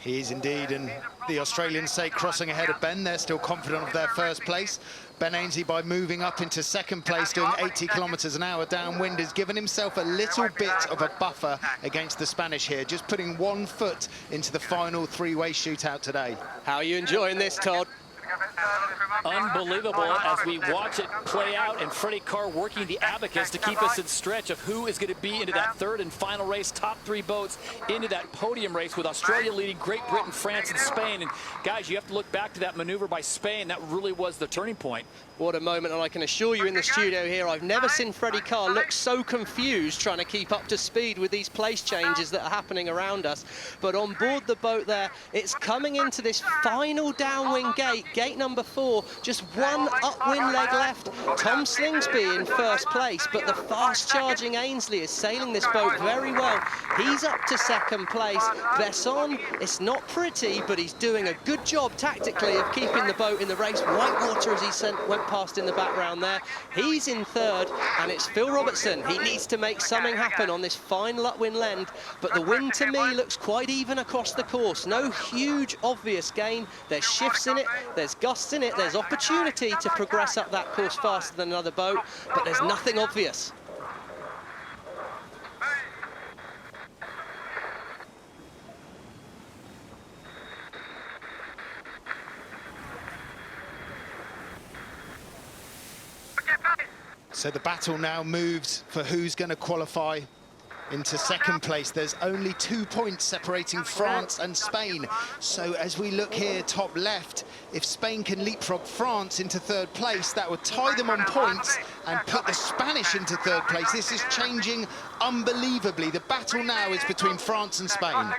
He is indeed, and the Australians say crossing ahead of Ben. They're still confident of their first place. Ben Ainsley, by moving up into second place, doing 80 kilometres an hour downwind, has given himself a little bit of a buffer against the Spanish here, just putting 1 foot into the final three-way shootout today. How are you enjoying this, Todd? Unbelievable as we watch it play out, and Freddie Carr working the abacus to keep us in stretch of who is going to be into that third and final race. Top 3 boats into that podium race, with Australia leading Great Britain, France, and Spain. And guys, you have to look back to that maneuver by Spain. That really was the turning point. What a moment, and I can assure you in the studio here, I've never seen Freddie Carr look so confused trying to keep up to speed with these place changes that are happening around us. But on board the boat there, it's coming into this final downwind gate, gate number 4, just one upwind leg left. Tom Slingsby in first place, but the fast-charging Ainsley is sailing this boat very well. He's up to second place. Besson, it's not pretty, but he's doing a good job tactically of keeping the boat in the race. Whitewater, as he went past in the background there. He's in third, and it's Phil Robertson. He needs to make something happen on this final upwind lend, but the wind to me looks quite even across the course. No huge obvious gain. There's shifts in it, there's gusts in it, there's opportunity to progress up that course faster than another boat, but there's nothing obvious. So the battle now moves for who's going to qualify into second place. There's only 2 points separating France and Spain. So as we look here, top left, if Spain can leapfrog France into third place, that would tie them on points and put the Spanish into third place. This is changing unbelievably. The battle now is between France and Spain.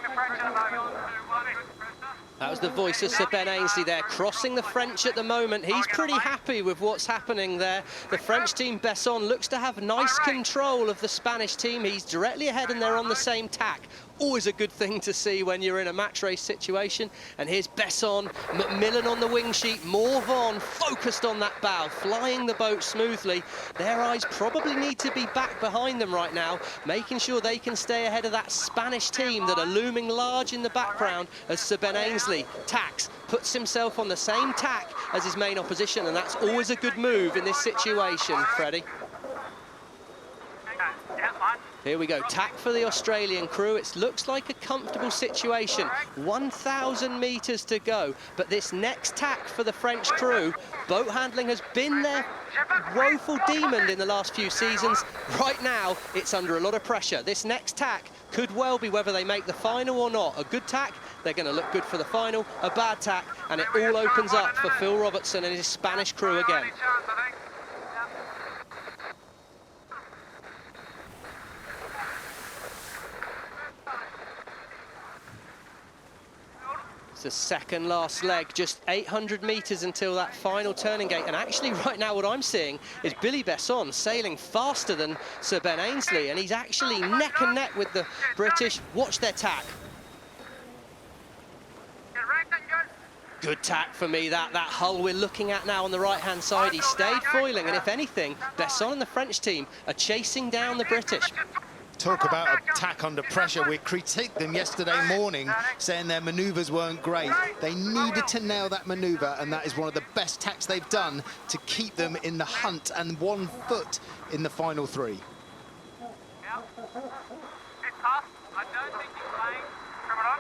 That was the voice of Sir Ben Ainsley there, crossing the French at the moment. He's pretty happy with what's happening there. The French team, Besson, looks to have nice control of the Spanish team. He's directly ahead and they're on the same tack. Always a good thing to see when you're in a match race situation. And here's Besson, Macmillan on the wing sheet, Morvan focused on that bow, flying the boat smoothly. Their eyes probably need to be back behind them right now, making sure they can stay ahead of that Spanish team that are looming large in the background as Sir Ben Ainsley tacks, puts himself on the same tack as his main opposition, and that's always a good move in this situation, Freddie. Yeah, fine. Here we go, tack for the Australian crew. It looks like a comfortable situation. 1,000 metres to go, but this next tack for the French crew, boat handling has been their woeful demon in the last few seasons. Right now, it's under a lot of pressure. This next tack could well be whether they make the final or not. A good tack, they're going to look good for the final. A bad tack, and it all opens up for Phil Robertson and his Spanish crew again. It's the second last leg, just 800 metres until that final turning gate. And actually right now what I'm seeing is Billy Besson sailing faster than Sir Ben Ainslie, and he's actually neck and neck with the British. Watch their tack. Good tack for me, that hull we're looking at now on the right-hand side. He stayed foiling, and if anything, Besson and the French team are chasing down the British. Talk about a tack under pressure. We critiqued them yesterday morning, saying their manoeuvres weren't great. They needed to nail that manoeuvre, and that is one of the best tacks they've done to keep them in the hunt and 1 foot in the final three. Yeah. It's tough. I don't think he's playing. Come on.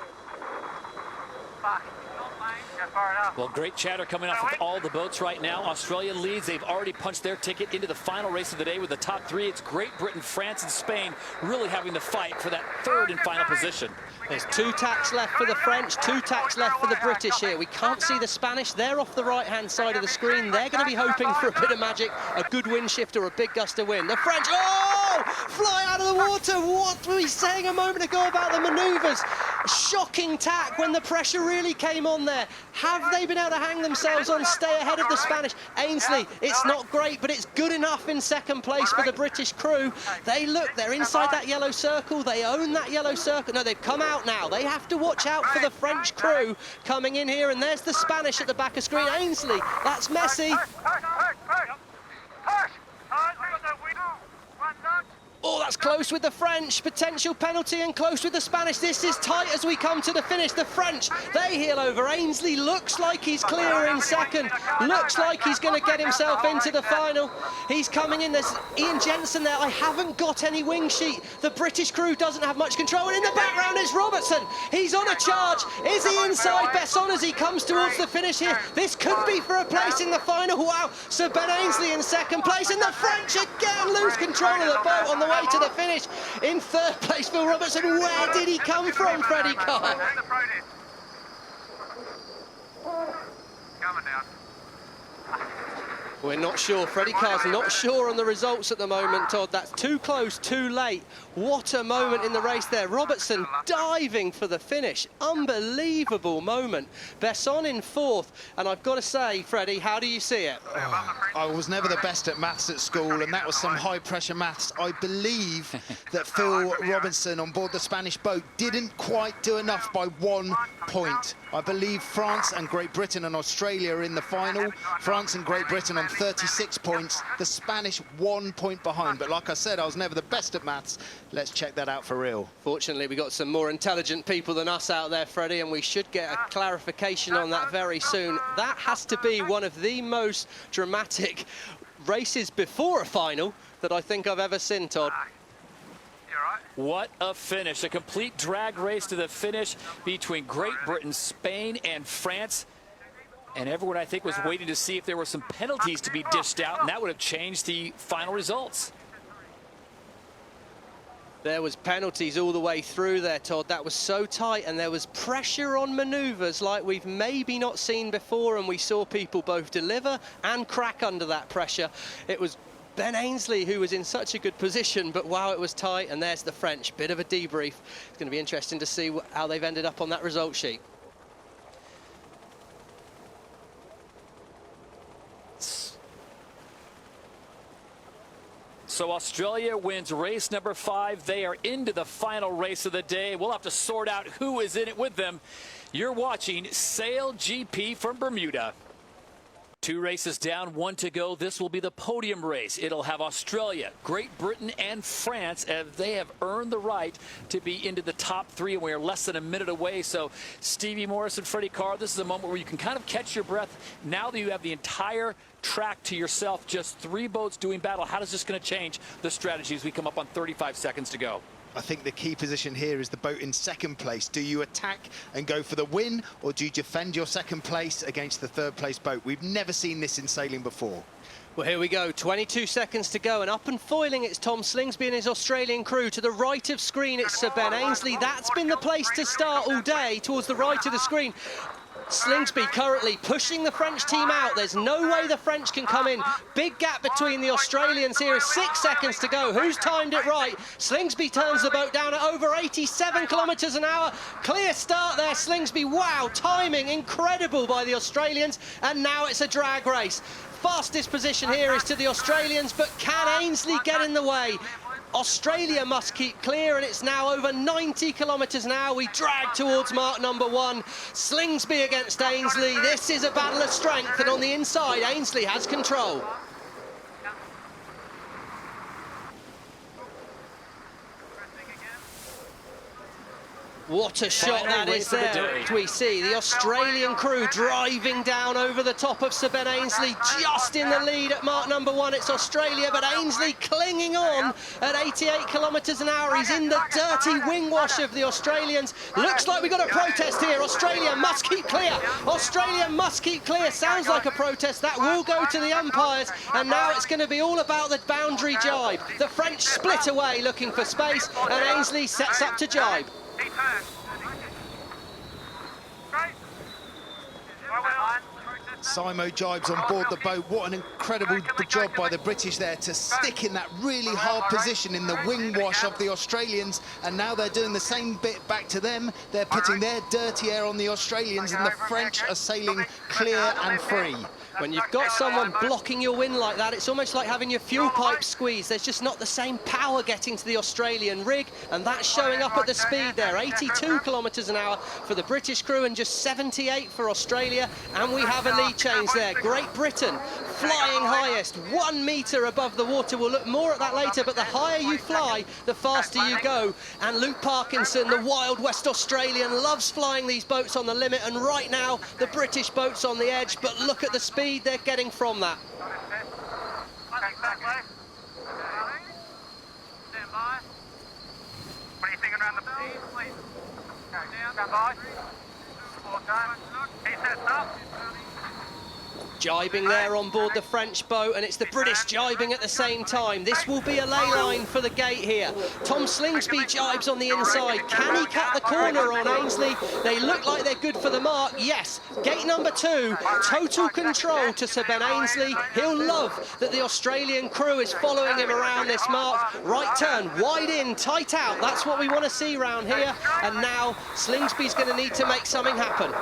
Fuck. Not playing. Yeah, far enough. Well, great chatter coming off of all the boats right now. Australia leads. They've already punched their ticket into the final race of the day with the top three. It's Great Britain, France, and Spain really having to fight for that third and final position. There's 2 tacks left for the French, 2 tacks left for the British here. We can't see the Spanish. They're off the right-hand side of the screen. They're going to be hoping for a bit of magic, a good wind shift or a big gust of wind. The French, oh, fly out of the water. What were we saying a moment ago about the manoeuvres? Shocking tack when the pressure really came on there. Have they been able to hang themselves on, stay ahead of the Spanish? Ainslie, it's not great, but it's good enough in second place for the British crew. They're inside that yellow circle. They own that yellow circle. No, they've come out now. They have to watch out for the French crew coming in here, and there's the Spanish at the back of screen. Ainslie, that's messy. Oh, that's close with the French. Potential penalty and close with the Spanish. This is tight as we come to the finish. The French, they heel over. Ainslie looks like he's clear in second. Looks like he's going to get himself into the final. He's coming in. There's Ian Jensen there. I haven't got any wing sheet. The British crew doesn't have much control. And in the background is Robertson. He's on a charge. Is he inside Besson as he comes towards the finish here? This could be for a place in the final. Wow. Sir Ben Ainslie in second place. And the French again lose control of the boat on the way to the finish. In third place, Phil Robertson. Where did he come from, Freddie Carr? Coming down. We're not sure. Freddie Carr's not sure on the results at the moment, Todd. That's too close, too late. What a moment in the race there. Robertson diving for the finish. Unbelievable moment. Besson in fourth. And I've got to say, Freddie, how do you see it? I was never the best at maths at school, and that was some high-pressure maths. I believe that Phil Robinson on board the Spanish boat didn't quite do enough by 1 point. I believe France and Great Britain and Australia are in the final. France and Great Britain on 36 points. The Spanish 1 point behind. But like I said, I was never the best at maths. Let's check that out for real. Fortunately, we got some more intelligent people than us out there, Freddie, and we should get a clarification on that very soon. That has to be one of the most dramatic races before a final that I think I've ever seen, Todd. What a finish. A complete drag race to the finish between Great Britain, Spain, and France. And everyone, I think, was waiting to see if there were some penalties to be dished out, and that would have changed the final results. There was penalties all the way through there, Todd. That was so tight, and there was pressure on manoeuvres like we've maybe not seen before, and we saw people both deliver and crack under that pressure. It was Ben Ainslie who was in such a good position, but wow, it was tight. And there's the French. Bit of a debrief. It's going to be interesting to see how they've ended up on that result sheet. So Australia wins race number 5. They are into the final race of the day. We'll have to sort out who is in it with them. You're watching SailGP from Bermuda. 2 races down, 1 to go. This will be the podium race. It'll have Australia, Great Britain, and France, and they have earned the right to be into the top 3, and we are less than a minute away. So Stevie Morris and Freddie Carr, this is a moment where you can kind of catch your breath. Now that you have the entire track to yourself, just 3 boats doing battle, how is this going to change the strategy as we come up on 35 seconds to go? I think the key position here is the boat in second place. Do you attack and go for the win, or do you defend your second place against the third place boat? We've never seen this in sailing before. Well, here we go, 22 seconds to go, and up and foiling, it's Tom Slingsby and his Australian crew. To the right of screen, it's Sir Ben Ainslie. That's been the place to start all day, towards the right of the screen. Slingsby currently pushing the French team out. There's no way the French can come in. Big gap between the Australians here. 6 seconds to go. Who's timed it right? Slingsby turns the boat down at over 87 kilometres an hour. Clear start there, Slingsby. Wow, timing incredible by the Australians. And now it's a drag race. Fastest position here is to the Australians, but can Ainslie get in the way? Australia must keep clear, and it's now over 90 kilometres an hour. We drag towards mark number 1. Slingsby against Ainslie. This is a battle of strength, and on the inside, Ainslie has control. What a shot that is there. We see the Australian crew driving down over the top of Sir Ben Ainslie, just in the lead at mark number 1. It's Australia, but Ainslie clinging on at 88 kilometres an hour. He's in the dirty wing wash of the Australians. Looks like we've got a protest here. Australia must keep clear. Australia must keep clear. Sounds like a protest. That will go to the umpires, and now it's going to be all about the boundary jibe. The French split away looking for space, and Ainslie sets up to jibe. Simo jibes on board the boat. What an incredible job by the British there to stick in that really hard position in the wing wash of the Australians, and now they're doing the same bit back to them. They're putting their dirty air on the Australians, and the French are sailing clear and free. When you've got someone blocking your wind like that, it's almost like having your fuel pipe squeezed. There's just not the same power getting to the Australian rig, and that's showing up at the speed there. 82 kilometres an hour for the British crew and just 78 for Australia, and we have a lead change there. Great Britain flying highest, 1 metre above the water. We'll look more at that later, but the higher you fly, the faster you go. And Luke Parkinson, the Wild West Australian, loves flying these boats on the limit, and right now the British boat's on the edge, but look at the speed they're getting from that. Stand by. What are you thinking around the speed, please? Stand by. Full time. He sets up. Jibing there on board the French boat, and it's the British jibing at the same time. This will be a ley line for the gate here. Tom Slingsby jibes on the inside. Can he cut the corner on Ainslie? They look like they're good for the mark. Yes, gate number 2, total control to Sir Ben Ainslie. He'll love that the Australian crew is following him around this mark. Right turn, wide in, tight out. That's what we want to see round here. And now Slingsby's going to need to make something happen.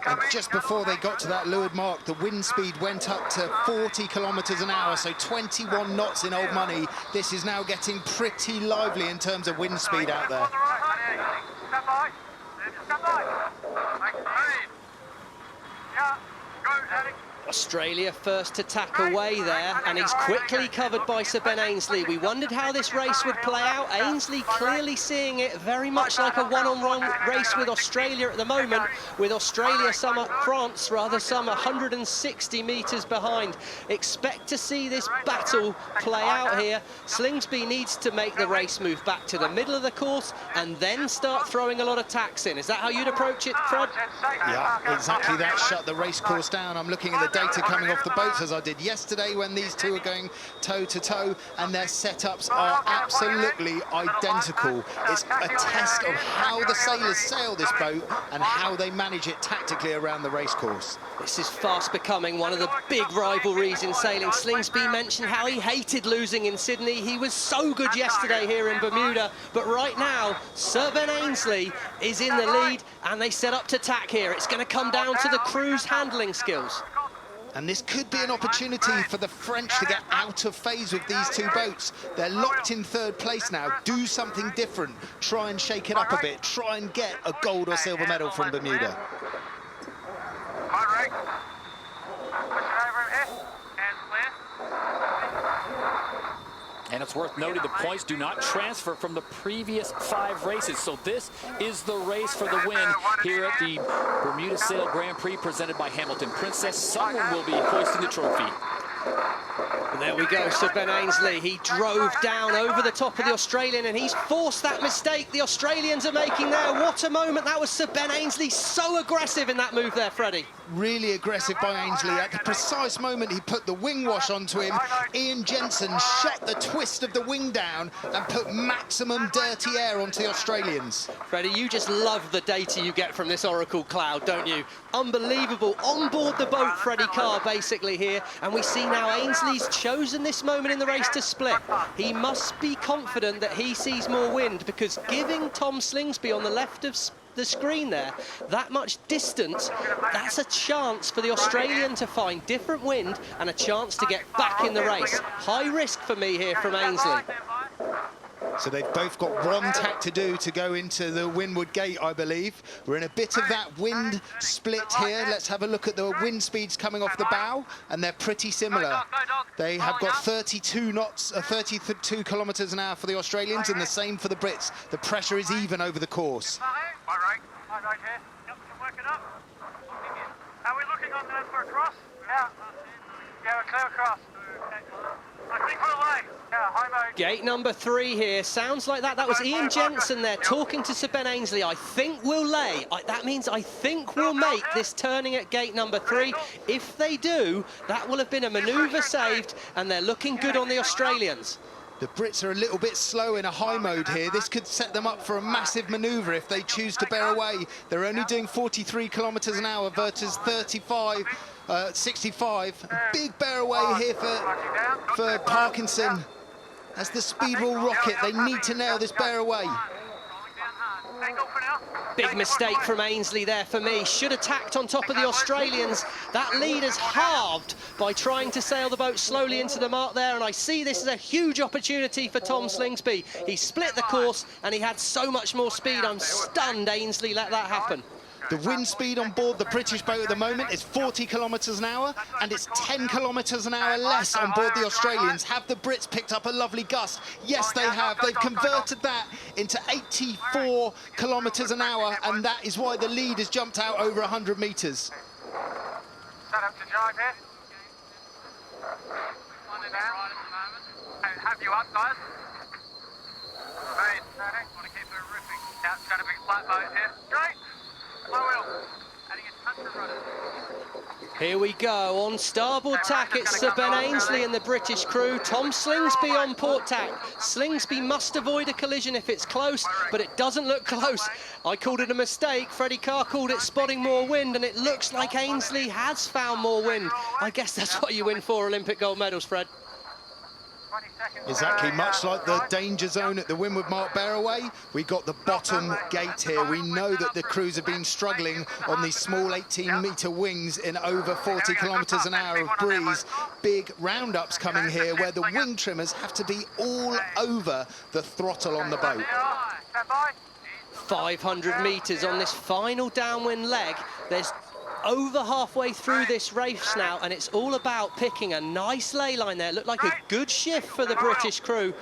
And just before they got to that leeward mark, the wind speed went up to 40 kilometres an hour, so 21 knots in old money. This is now getting pretty lively in terms of wind speed out there. Stand by. Stand by. Yeah, go, Daddy. Australia first to tack away there, and he's quickly covered by Sir Ben Ainslie. We wondered how this race would play out. Ainslie clearly seeing it very much like a one-on-one race with Australia at the moment, with Australia France some 160 metres behind. Expect to see this battle play out here. Slingsby needs to make the race move back to the middle of the course and then start throwing a lot of tacks in. Is that how you'd approach it, Fred? Yeah, exactly that. Shut the race course down. I'm looking at the data coming off the boats as I did yesterday when these two are going toe-to-toe, and their setups are absolutely identical. It's a test of how the sailors sail this boat and how they manage it tactically around the race course. This is fast becoming one of the big rivalries in sailing. Slingsby mentioned how he hated losing in Sydney. He was so good yesterday here in Bermuda, but right now Sir Ben Ainslie is in the lead, and they set up to tack here. It's going to come down to the crew's handling skills. And this could be an opportunity for the French to get out of phase with these two boats. They're locked in third place now. Do something different. Try and shake it up a bit. Try and get a gold or silver medal from Bermuda. over him here. Hands clear. And it's worth noting the points do not transfer from the previous 5 races. So this is the race for the win here at the Bermuda Sail Grand Prix presented by Hamilton Princess. Someone will be hoisting the trophy. And there we go, Sir Ben Ainsley. He drove down over the top of the Australian and he's forced that mistake the Australians are making there. What a moment. That was Sir Ben Ainsley. So aggressive in that move there, Freddie. Really aggressive by Ainsley. At the precise moment he put the wing wash onto him, Ian Jensen shot the twist of the wing down and put maximum dirty air onto the Australians. Freddie, you just love the data you get from this Oracle cloud, don't you? Unbelievable. On board the boat, Freddie Carr, basically here. And we see now Ainsley's chosen this moment in the race to split. He must be confident that he sees more wind, because giving Tom Slingsby on the left of the screen there that much distance, that's a chance for the Australian to find different wind and a chance to get back in the race. High risk for me here from Ainsley. So they've both got one tack to do to go into the windward gate, I believe. We're in a bit of that wind split here. Let's have a look at the wind speeds coming off the bow, and they're pretty similar. They have got 32 knots, 32 kilometres an hour for the Australians, and the same for the Brits. The pressure is even over the course. Right here. Yep, can work it up. Are we looking on there for a cross? Yeah. Yeah, we're clear across. I think we're away. Yeah, high mode. Gate number 3 here. Sounds like that. That was Ian Jensen there talking to Sir Ben Ainsley. I think we'll lay. That means I think we'll make this turning at gate number 3. If they do, that will have been a manoeuvre saved, and they're looking good on the Australians. The Brits are a little bit slow in a high mode here. This could set them up for a massive manoeuvre if they choose to bear away. They're only doing 43 kilometres an hour versus 35, 65. A big bear away here for Parkinson. As the speed will rocket, they need to nail this bear away. Big mistake from Ainsley there for me. Should have tacked on top of the Australians. That lead is halved by trying to sail the boat slowly into the mark there, and I see this as a huge opportunity for Tom Slingsby. He split the course and he had so much more speed. I'm stunned Ainsley let that happen. The wind speed on board the British boat at the moment is 40 kilometres an hour, and it's 10 kilometres an hour less on board the Australians. Have the Brits picked up a lovely gust? Yes, they have. They've converted that into 84 kilometres an hour, and that is why the lead has jumped out over 100 metres. Set up to drive here. One in there right at the moment. Have you up, guys? Right, steady. Want to keep it ripping. Yeah, it's going to be flat boat here. Straight. Here we go, on starboard tack, it's Sir Ben Ainsley and the British crew. Tom Slingsby on port tack. Slingsby must avoid a collision if it's close, but it doesn't look close. I called it a mistake. Freddie Carr called it spotting more wind, and it looks like Ainsley has found more wind. I guess that's what you win for Olympic gold medals, Fred. Exactly, much like the danger zone at the windward mark bearaway, we got the bottom gate here. We know that the crews have been struggling on these small 18-metre wings in over 40 kilometres an hour of breeze. Big roundups coming here where the wing trimmers have to be all over the throttle on the boat. 500 metres on this final downwind leg. There's over halfway through this race now, and it's all about picking a nice ley line there. It looked like a good shift for the British crew.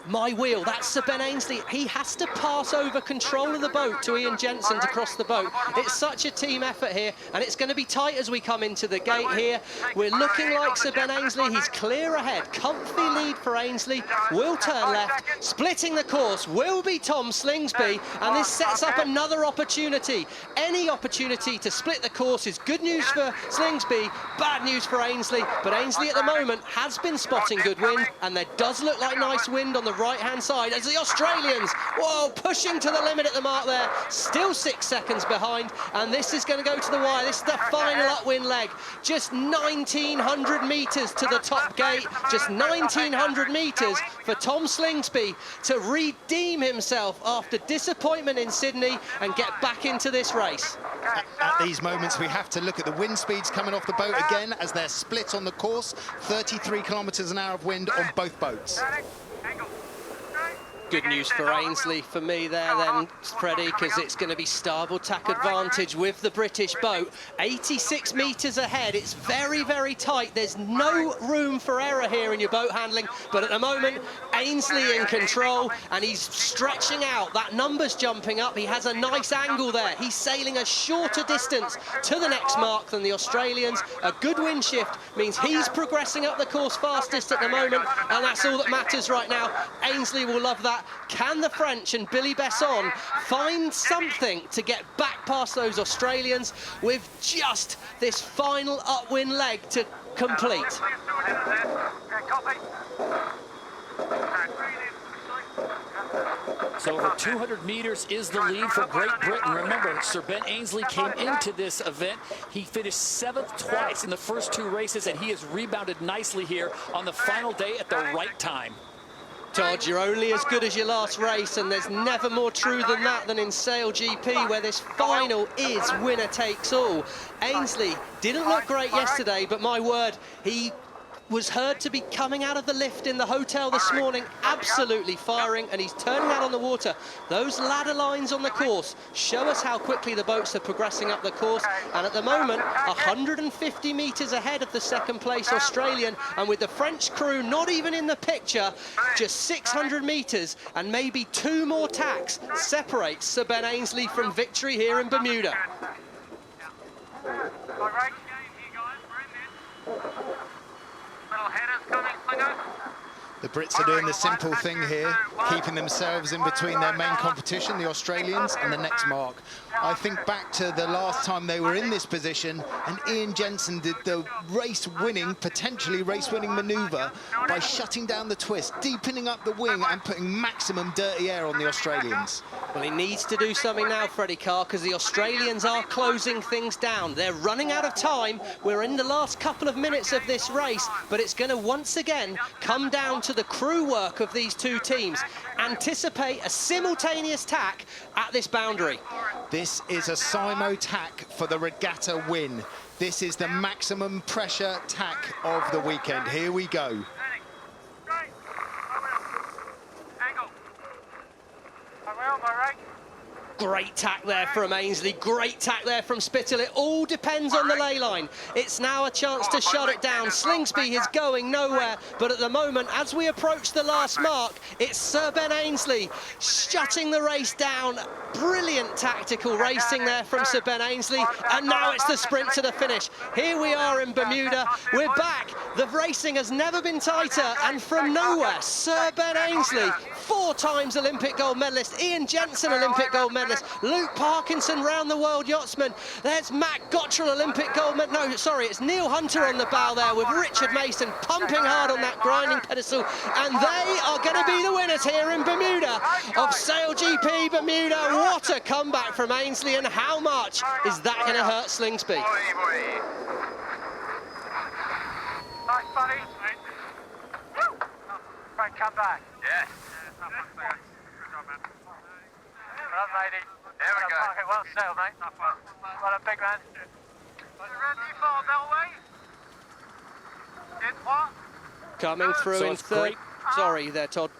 My wheel, that's Sir Ben Ainsley. He has to pass over control of the boat to Ian Jensen to cross the boat. It's such a team effort here, and it's going to be tight as we come into the gate here. We're looking like Sir Ben Ainsley. He's clear ahead. Comfy lead for Ainsley. Will turn left. Splitting the course will be Tom Slingsby, and this sets up another opportunity. Any opportunity to split the course is good news for Slingsby, bad news for Ainsley. But Ainsley at the moment has been spotting good wind, and there does look like nice wind on the right-hand side as the Australians, whoa, pushing to the limit at the mark there, still 6 seconds behind, and this is going to go to the wire. This is the final upwind leg, just 1,900 metres to the top gate, just 1,900 metres for Tom Slingsby to redeem himself after disappointment in Sydney and get back into this race. At these moments, we have to look at the wind speeds coming off the boat again as they're split on the course, 33 kilometres an hour of wind on both boats. Good news for Ainsley for me there then, Freddie, because it's going to be starboard tack advantage with the British boat. 86 metres ahead, it's very, very tight. There's no room for error here in your boat handling, but at the moment, Ainsley in control, and he's stretching out. That number's jumping up. He has a nice angle there. He's sailing a shorter distance to the next mark than the Australians. A good wind shift means he's progressing up the course fastest at the moment, and that's all that matters right now. Ainsley will love that. Can the French and Billy Besson find something to get back past those Australians with just this final upwind leg to complete? So over 200 meters is the lead for Great Britain. Remember, Sir Ben Ainsley came into this event. He finished 7th twice in the first 2 races, and he has rebounded nicely here on the final day at the right time. Todd, you're only as good as your last race, and there's never more true than that than in SailGP, where this final is winner takes all. Ainsley didn't look great yesterday, but my word, he was heard to be coming out of the lift in the hotel this morning, absolutely firing, and he's turning out on the water. Those ladder lines on the course show us how quickly the boats are progressing up the course, and at the moment, 150 metres ahead of the second place Australian, and with the French crew not even in the picture, just 600 metres and maybe 2 more tacks separates Sir Ben Ainsley from victory here in Bermuda. The Brits are doing the simple thing here, keeping themselves in between their main competition, the Australians, and the next mark. I think back to the last time they were in this position, and Ian Jensen did the race-winning, potentially race-winning manoeuvre by shutting down the twist, deepening up the wing, and putting maximum dirty air on the Australians. Well, he needs to do something now, Freddie Carr, because the Australians are closing things down. They're running out of time. We're in the last couple of minutes of this race, but it's going to once again come down to the crew work of these 2 teams. Anticipate a simultaneous tack at this boundary. This is a simo tack for the regatta win. This is the maximum pressure tack of the weekend. Here we go. Great tack there from Ainsley, great tack there from Spittle. It all depends on the ley line. It's now a chance to shut it down. Slingsby is going nowhere, but at the moment, as we approach the last mark, it's Sir Ben Ainsley shutting the race down. Brilliant tactical racing there from Sir Ben Ainsley, and now it's the sprint to the finish. Here we are in Bermuda, we're back. The racing has never been tighter, and from nowhere, Sir Ben Ainsley, 4 times Olympic gold medalist, Ian Jensen Olympic gold medalist, Luke Parkinson round the world yachtsman. There's Matt Gottrell Olympic gold medal. No, sorry, it's Neil Hunter on the bow there with Richard Mason pumping hard on that grinding pedestal, and they are going to be the winners here in Bermuda of SailGP Bermuda. What a comeback from Ainsley, and how much is that going to hurt Slingsby? Nice, buddy. Right, come back. Yes. Well done, lady. There we go. Well sailed, mate. Well done, big man. Ready for Belway? In what? Coming through in 3rd. Sorry there, Todd.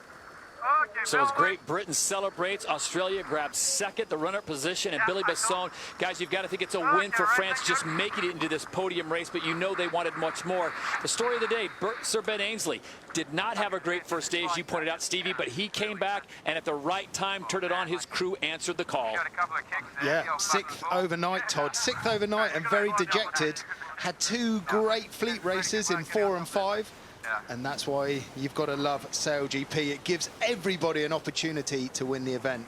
So as Great Britain celebrates, Australia grabs 2nd, the runner-up position, and Billy Besson. Guys, you've got to think it's a win for France just making it into this podium race, but you know they wanted much more. The story of the day, Sir Ben Ainsley did not have a great first day, as you pointed out, Stevie, but he came back and at the right time turned it on. His crew answered the call. Yeah, 6th overnight, Todd. 6th overnight and very dejected. Had 2 great fleet races in 4 and 5. And that's why you've got to love SailGP. It gives everybody an opportunity to win the event.